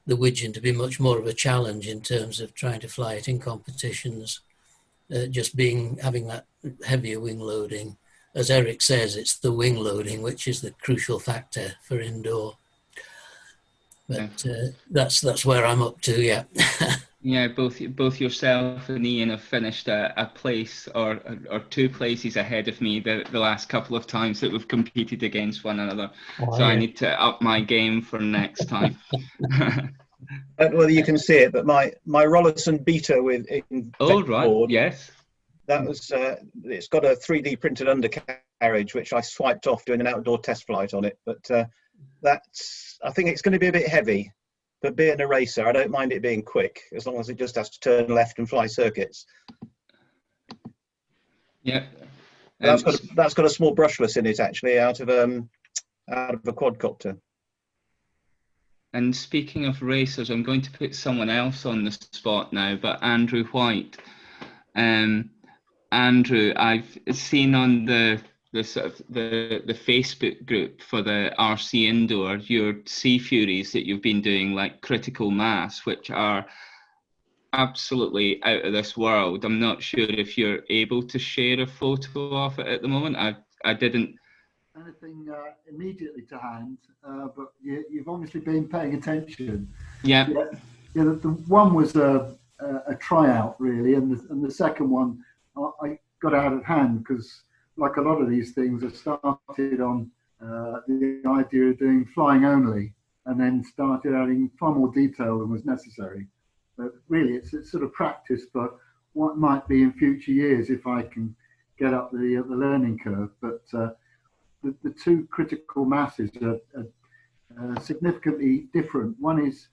Widgeon to be much more of a challenge in terms of trying to fly it in competitions, having that heavier wing loading. As Eric says, it's the wing loading which is the crucial factor for indoor. But that's where I'm up to, yeah. Yeah, both yourself and Ian have finished a place or 2 places ahead of me the last couple of times that we've competed against one another. Oh, So I yeah. need to up my game for next time. I don't know whether you can see it, but my Rollerson Beta with Oh, right, board, yes. that was it's got a 3D printed undercarriage which I swiped off doing an outdoor test flight on it. But I think it's going to be a bit heavy. But being a racer, I don't mind it being quick as long as it just has to turn left and fly circuits. Yeah. That's got a small brushless in it actually, out of a quadcopter. And speaking of racers, I'm going to put someone else on the spot now, but Andrew White. Andrew, I've seen on the Facebook group for the RC Indoor, your Sea Furies that you've been doing, like critical mass, which are absolutely out of this world. I'm not sure if you're able to share a photo of it at the moment. I didn't. Anything immediately to hand, but you've obviously been paying attention. Yeah. The one was a tryout really, and the second one I got out of hand because, like a lot of these things, I started on the idea of doing flying only, and then started adding far more detail than was necessary. But really, it's sort of practice for what might be in future years if I can get up the learning curve. But the two critical masses are significantly different. One is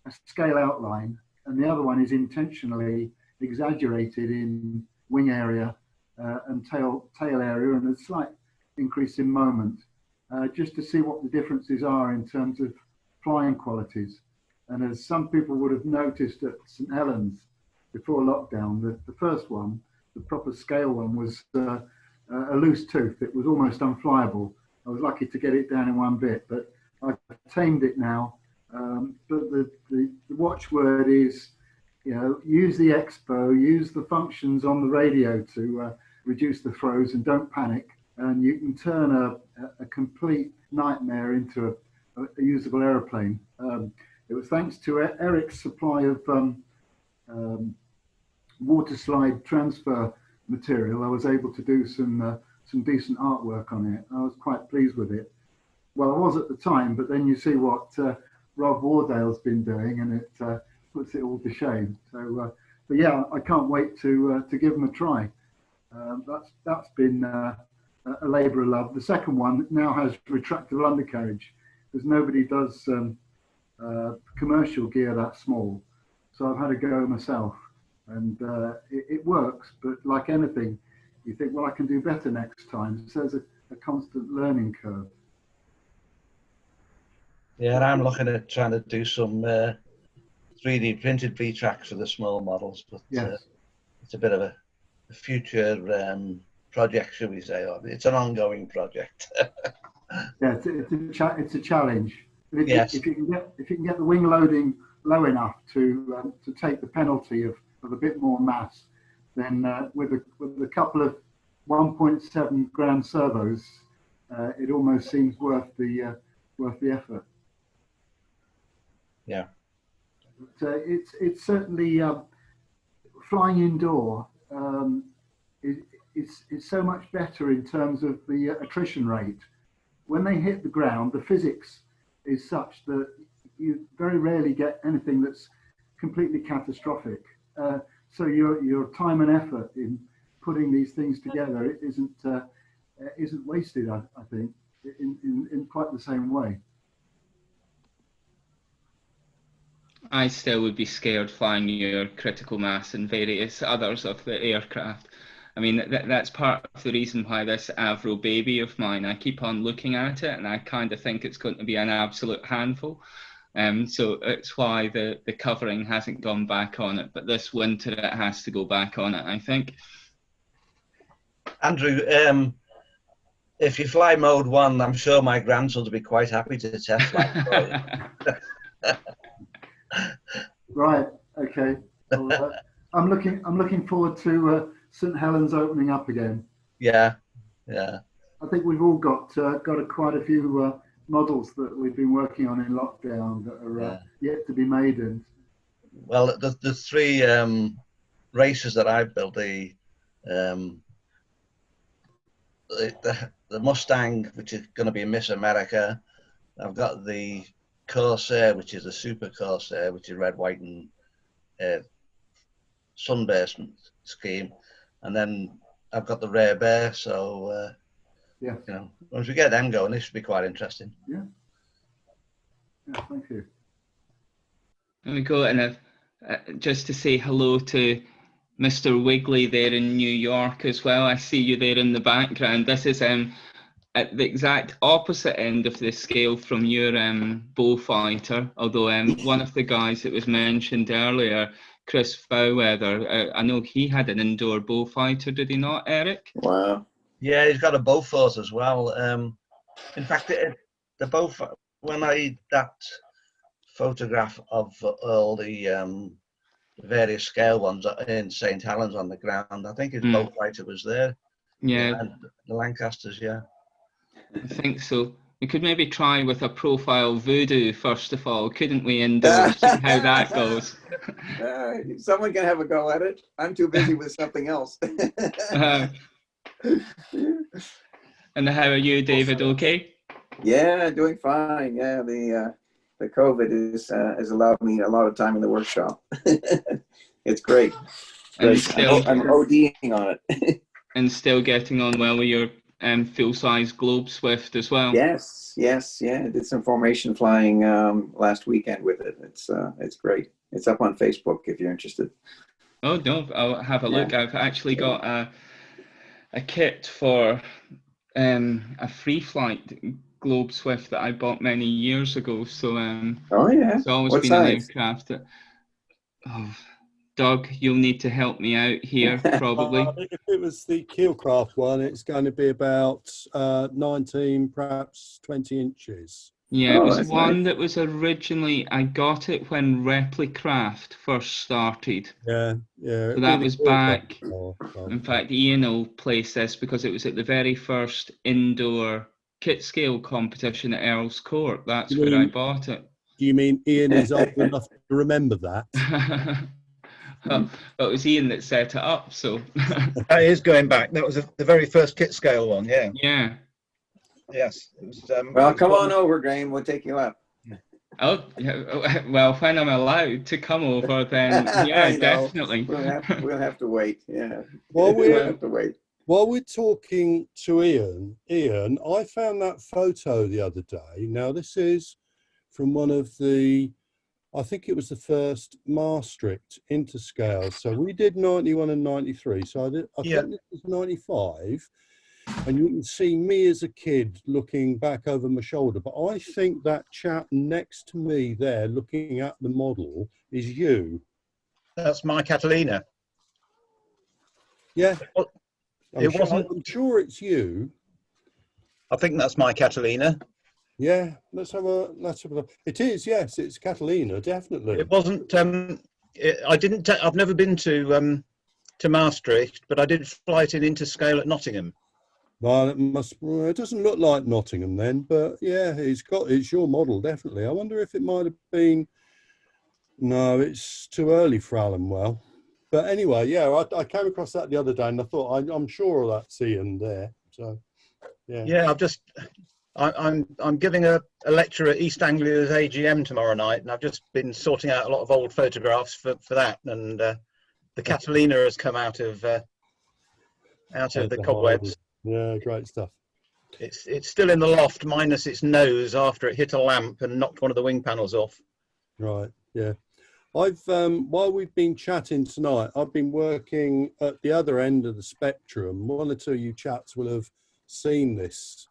a scale outline, and the other one is intentionally exaggerated in wing area and tail area, and a slight increase in moment, just to see what the differences are in terms of flying qualities. And as some people would have noticed at St Helens before lockdown, the first one, the proper scale one, was a loose tooth. It was almost unflyable. I was lucky to get it down in one bit, but I've tamed it now. But the watchword is, use the expo, use the functions on the radio to reduce the throws, and don't panic. And you can turn a complete nightmare into a usable aeroplane. It was thanks to Eric's supply of water slide transfer material. I was able to do some decent artwork on it. I was quite pleased with it. Well, I was at the time, but then you see what Rob Wardale's been doing, and it puts it all to shame. So, but yeah, I can't wait to give them a try. That's been a labour of love. The second one now has retractable undercarriage, because nobody does commercial gear that small. So I've had a go myself, and it works. But like anything, you think, well, I can do better next time. So there's a constant learning curve. Yeah, I'm looking at trying to do some 3D printed V-tracks for the small models, but Yes. it's a bit of a future project, should we say? Or it's an ongoing project. Yeah, it's a challenge. But if you can get the wing loading low enough to take the penalty of a bit more mass, then with a couple of 1.7 grand servos, it almost seems worth the effort. Yeah. But, it's certainly flying indoor. It's so much better in terms of the attrition rate. When they hit the ground, the physics is such that you very rarely get anything that's completely catastrophic. So your time and effort in putting these things together isn't wasted, I think, in quite the same way. I still would be scared flying your critical mass and various others of the aircraft. I mean, that's part of the reason why this Avro baby of mine, I keep on looking at it and I kind of think it's going to be an absolute handful. So it's why the covering hasn't gone back on it. But this winter it has to go back on it, I think. Andrew, if you fly mode 1, I'm sure my grandson will be quite happy to test flight. Right. Okay. Well, I'm looking forward to St Helens opening up again. Yeah. I think we've all got quite a few models that we've been working on in lockdown that are yet to be made, and Well, the three races that I've built, the Mustang, which is going to be Miss America. I've got the Corsair, which is the Super Corsair, which is red, white, and sunburst scheme, and then I've got the Rare Bear. So Yeah. you know, once we get them going, this should be quite interesting. Yeah. Yeah, thank you. There we go, and just to say hello to Mr. Wigley there in New York as well. I see you there in the background. This is at the exact opposite end of the scale from your bullfighter, although one of the guys that was mentioned earlier, Chris Fowweather, I know he had an indoor bullfighter, did he not, Eric? Wow. Yeah, he's got a Beaufort as well. In fact, the Beaufort, when I that photograph of all the various scale ones in St Helens on the ground, I think his Beaufighter was there. Yeah. And the Lancasters, yeah. I think so. We could maybe try with a profile voodoo first of all, couldn't we, indoors, see how that goes. Someone can have a go at it. I'm too busy with something else. And how are you, David? Okay? Yeah, doing fine. Yeah, the COVID has allowed me a lot of time in the workshop. It's great. And still, I'm ODing on it. And still getting on well with your full-size Globe Swift as well. Yes, yeah. I did some formation flying last weekend with it. It's great. It's up on Facebook if you're interested. Oh no, I'll have a look. I've actually got a kit for a free flight Globe Swift that I bought many years ago. So oh yeah, it's always what been size? An aircraft that, Doug, you'll need to help me out here, probably. If it was the Keelcraft one, it's going to be about 19, perhaps 20 inches. Yeah, it was one that was originally, I got it when Replicraft first started. Yeah. So that was back, in fact, Ian will place this because it was at the very first indoor kit scale competition at Earl's Court. That's where I bought it. Do you mean Ian is old enough to remember that? Well, it was Ian that set it up, so. That is going back. That was the very first kit scale one, yeah. Yeah. Yes. It was, well, come on over, Graham. We'll take you up. Oh, yeah, well, when I'm allowed to come over, then yeah, definitely. We'll have to wait. Yeah. We'll have to wait. While we're talking to Ian, I found that photo the other day. Now, this is from one of the, I think it was the first Maastricht Interscale. So we did 91 and 93. So I think this was 95. And you can see me as a kid looking back over my shoulder. But I think that chap next to me there looking at the model is you. That's my Catalina. Yeah. I'm sure it's you. I think that's my Catalina. Yeah, let's have a look. It is, yes, it's Catalina, definitely. It wasn't. I've never been to Maastricht, but I did fly it in Interscale at Nottingham. Well, it doesn't look like Nottingham then, but yeah, it's your model, definitely. I wonder if it might have been. No, it's too early for Allenwell. But anyway, yeah, I came across that the other day, and I thought I'm sure that's Ian there. So, yeah. Yeah, I'm giving a lecture at East Anglia's AGM tomorrow night, and I've just been sorting out a lot of old photographs for that, and the Catalina has come out of the cobwebs. Yeah, great stuff. It's still in the loft, minus its nose after it hit a lamp and knocked one of the wing panels off. Right. Yeah. I've while we've been chatting tonight, I've been working at the other end of the spectrum. One or two of you chaps will have seen this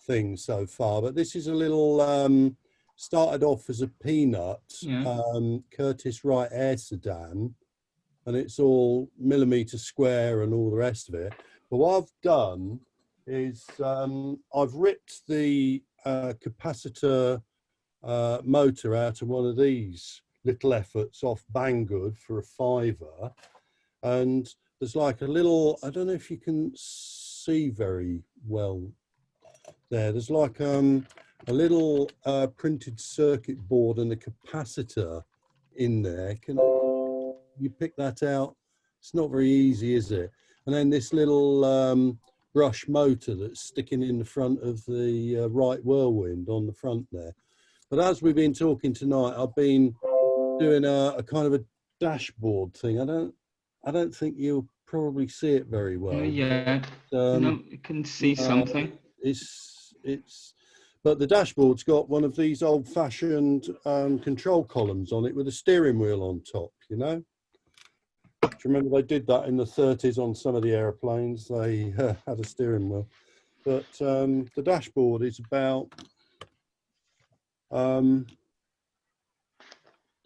thing so far, but this is a little started off as a peanut Curtiss Wright air sedan, and it's all millimeter square and all the rest of it. But what I've done is I've ripped the capacitor motor out of one of these little efforts off Banggood for a £5, and there's like a little, I don't know if you can see very well there, there's like a little printed circuit board and a capacitor in there. Can you pick that out? It's not very easy, is it? And then this little brush motor that's sticking in the front of the right whirlwind on the front there. But as we've been talking tonight, I've been doing a kind of a dashboard thing. I don't think you'll probably see it very well. Yeah, no, you can see something. But the dashboard's got one of these old-fashioned control columns on it with a steering wheel on top, you know? Do you remember they did that in the 30s on some of the airplanes? They had a steering wheel. But the dashboard is about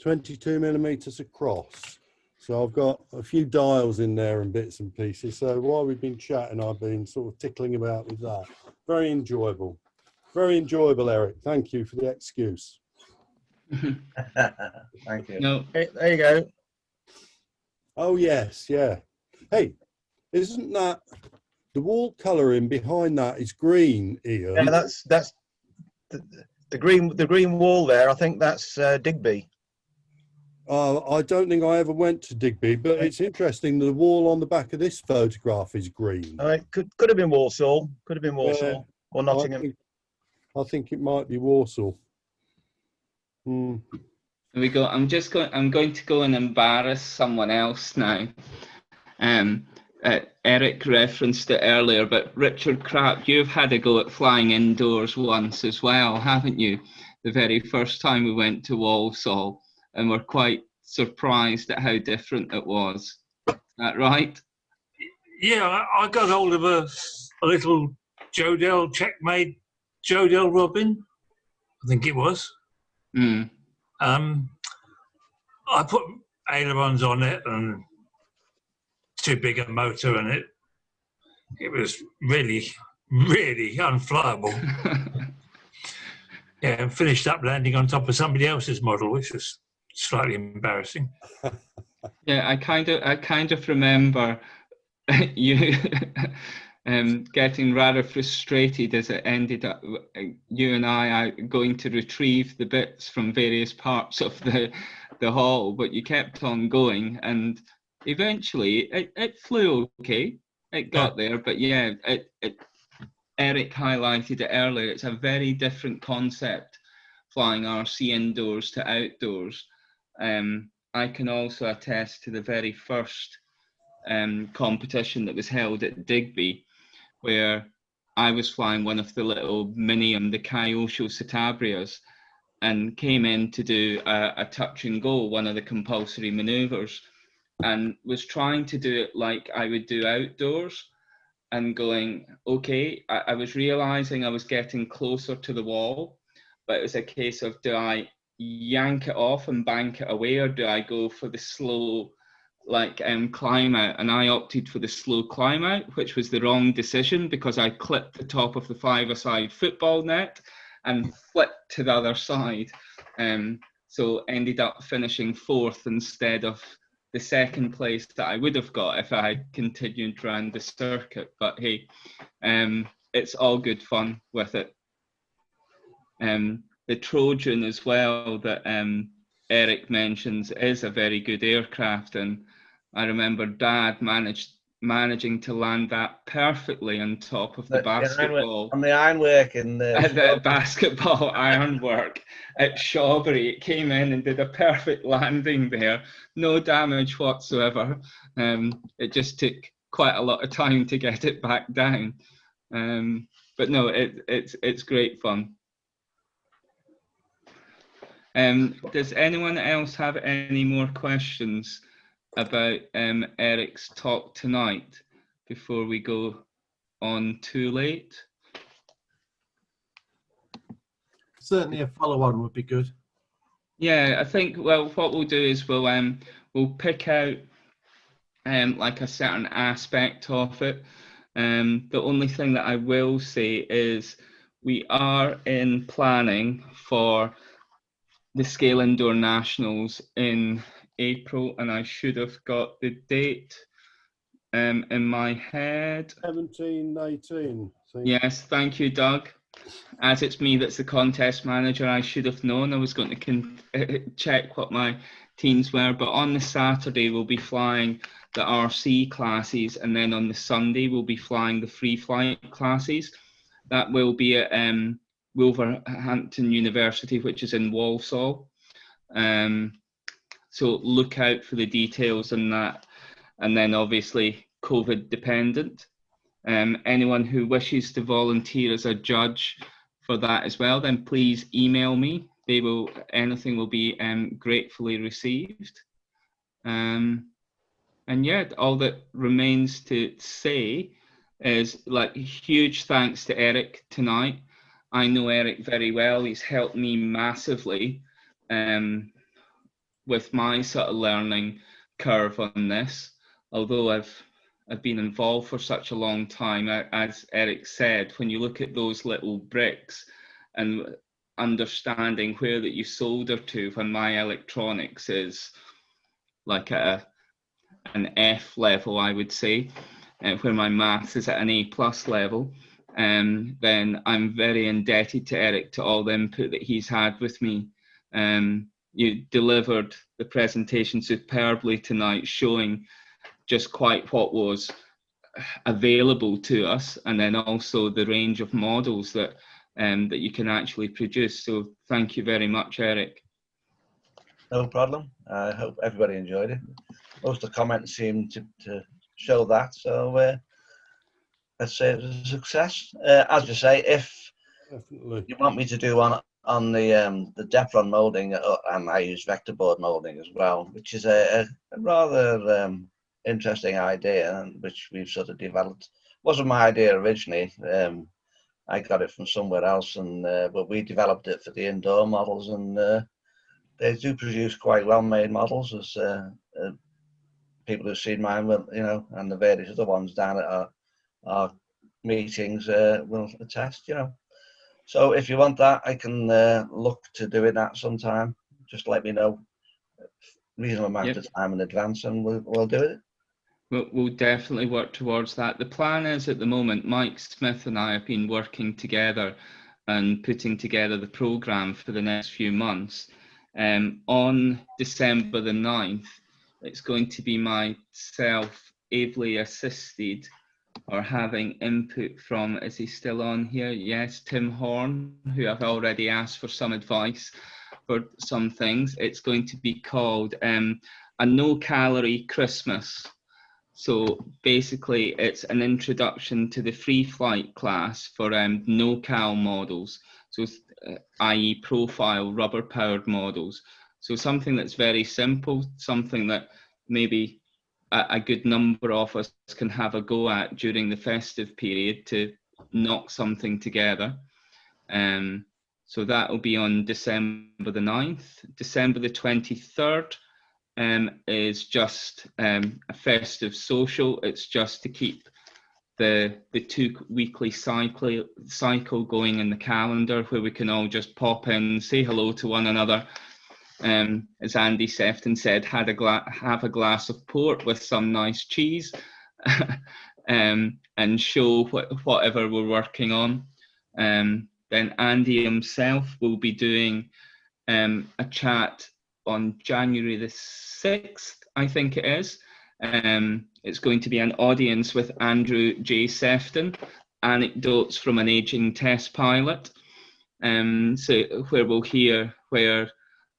22 millimeters across. So I've got a few dials in there and bits and pieces. So while we've been chatting, I've been sort of tickling about with that. Very enjoyable. Very enjoyable, Eric. Thank you for the excuse. Thank you. No, There you go. Oh, yes, yeah. Hey, isn't that the wall colouring behind that is green, Ian? Yeah, that's the green wall there. I think that's Digby. I don't think I ever went to Digby, but it's interesting. The wall on the back of this photograph is green. It could have been Walsall. Could have been Walsall or Nottingham. I think it might be Walsall. Here we go. I'm going to go and embarrass someone else now. Eric referenced it earlier, but Richard Krapp, you've had a go at flying indoors once as well, haven't you? The very first time we went to Walsall, and we're quite surprised at how different it was. Is that right? Yeah, I got hold of a little Jodel checkmate, Jodel Robin, I think it was. I put ailerons on it and too big a motor in it. It was really, really unflyable. Yeah, and finished up landing on top of somebody else's model, which was slightly embarrassing. Yeah, I kind of remember you getting rather frustrated as it ended up you and I going to retrieve the bits from various parts of the hall, but you kept on going, and eventually it flew okay. It got there, but yeah, Eric highlighted it earlier. It's a very different concept, flying RC indoors to outdoors. I can also attest to the very first competition that was held at Digby, where I was flying one of the little Minium, the Kyosho Citabrias, and came in to do a touch and go, one of the compulsory maneuvers, and was trying to do it like I would do outdoors, and going, okay, I was realizing I was getting closer to the wall, but it was a case of, do I yank it off and bank it away, or do I go for the slow climb out? And I opted for the slow climb out, which was the wrong decision, because I clipped the top of the five-a-side football net and flipped to the other side. So ended up finishing fourth instead of the second place that I would have got if I had continued around the circuit. But hey, it's all good fun with it. The Trojan as well that Eric mentions is a very good aircraft, and I remember Dad managing to land that perfectly on top of the basketball. On the ironwork and the basketball ironwork at Shawbury. It came in and did a perfect landing there, no damage whatsoever. It just took quite a lot of time to get it back down. But no, it's great fun. Does anyone else have any more questions about Eric's talk tonight before we go on too late? Certainly a follow-on would be good. Yeah, I think, well, what we'll do is we'll pick out like a certain aspect of it. The only thing that I will say is we are in planning for the Scale Indoor Nationals in April, and I should have got the date in my head. 17/18. Yes, thank you, Doug. As it's me that's the contest manager, I should have known. I was going to check what my teams were, but on the Saturday we'll be flying the RC classes, and then on the Sunday we'll be flying the free flight classes. That will be at Wolverhampton University, which is in Walsall. So look out for the details on that. And then obviously COVID dependent. Anyone who wishes to volunteer as a judge for that as well, then please email me. Anything will be gratefully received. And yeah, all that remains to say is like huge thanks to Eric tonight. I know Eric very well. He's helped me massively with my sort of learning curve on this. Although I've been involved for such a long time, as Eric said, when you look at those little bricks and understanding where that you solder to, when my electronics is like at an F level, I would say, where my maths is at an A+ level, then I'm very indebted to Eric, to all the input that he's had with me. You delivered the presentation superbly tonight, showing just quite what was available to us, and then also the range of models that that you can actually produce. So thank you very much, Eric. No problem. I hope everybody enjoyed it. Most of the comments seem to show that. So let's say it was a success. As you say, if Definitely. you want me to do one on the Defron moulding, and I use vector board moulding as well, which is a rather interesting idea, which we've sort of developed. Wasn't my idea originally. I got it from somewhere else, and but we developed it for the indoor models, and they do produce quite well-made models, as people who've seen mine will, and the various other ones down at our meetings will attest, So if you want that, I can look to doing that sometime. Just let me know reasonable amount of time in advance, and we'll do it. We'll definitely work towards that. The plan is, at the moment, Mike Smith and I have been working together and putting together the programme for the next few months. On December the 9th, it's going to be myself ably assisted, or having input from, is he still on here? Yes, Tim Horn, who I've already asked for some advice for some things. It's going to be called a no-calorie Christmas. So basically, it's an introduction to the free flight class for no-cal models, so i.e. profile rubber-powered models. So something that's very simple, something that maybe a good number of us can have a go at during the festive period to knock something together. So that will be on December the 9th. December the 23rd is just a festive social. It's just to keep the 2-weekly cycle going in the calendar, where we can all just pop in, say hello to one another. As Andy Sefton said, have a glass of port with some nice cheese, and show whatever we're working on. Then Andy himself will be doing a chat on January the 6th, I think it is. It's going to be an audience with Andrew J. Sefton, anecdotes from an aging test pilot. So where we'll hear, where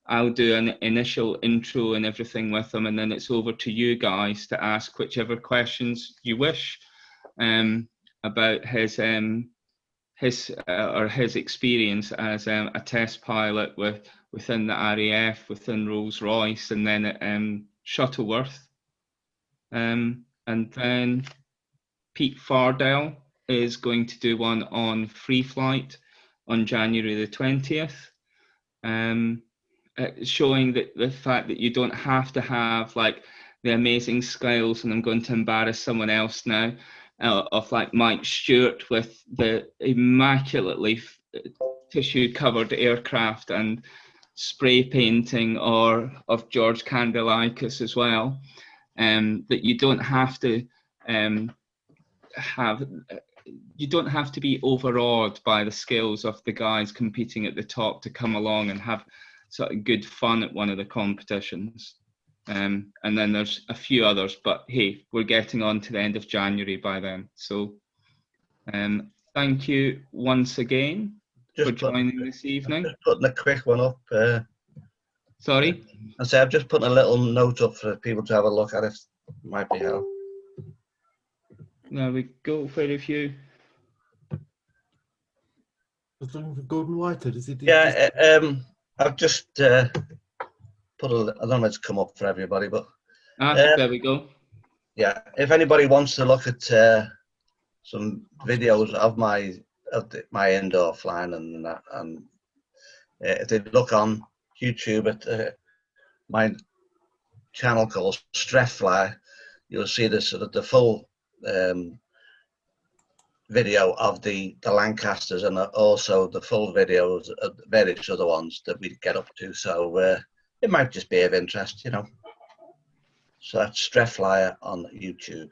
I'll do an initial intro and everything with him, and then it's over to you guys to ask whichever questions you wish about his experience as a test pilot within the RAF, within Rolls-Royce, and then at Shuttleworth. And then Pete Fardell is going to do one on free flight on January the 20th, showing the fact that you don't have to have like the amazing skills, and I'm going to embarrass someone else now, of like Mike Stewart with the immaculately tissue covered aircraft and spray painting, or of George Kandelakis as well. That you don't have to be overawed by the skills of the guys competing at the top to come along and have sort of good fun at one of the competitions. And then there's a few others, but hey, we're getting on to the end of January by then. So thank you once again for joining this evening. Just putting a quick one up. Sorry? I say I'm just putting a little note up for people to have a look at. It might be help. There we go, very few. I was looking for Gordon Whitehead. Is it? Yeah, I've just put a. I don't know if it's come up for everybody, but there we go. Yeah, if anybody wants to look at some videos of my indoor flying and that, and if they look on YouTube at my channel called Strefford, you'll see the full video of the Lancasters, and also the full videos of various other ones that we get up to. So it might just be of interest, you know. So that's Strefford on YouTube.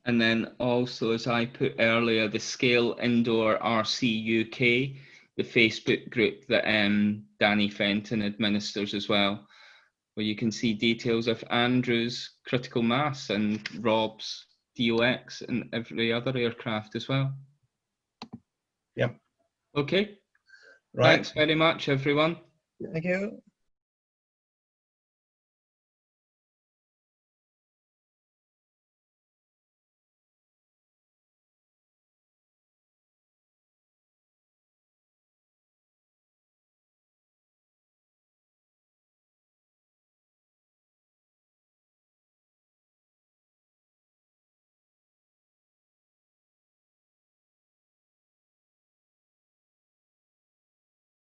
And then also, as I put earlier, the Scale Indoor RC UK, the Facebook group that Danny Fenton administers as well, where you can see details of Andrew's critical mass and Rob's DOX and every other aircraft as well. Yep. Okay. Right. Thanks very much, everyone. Thank you.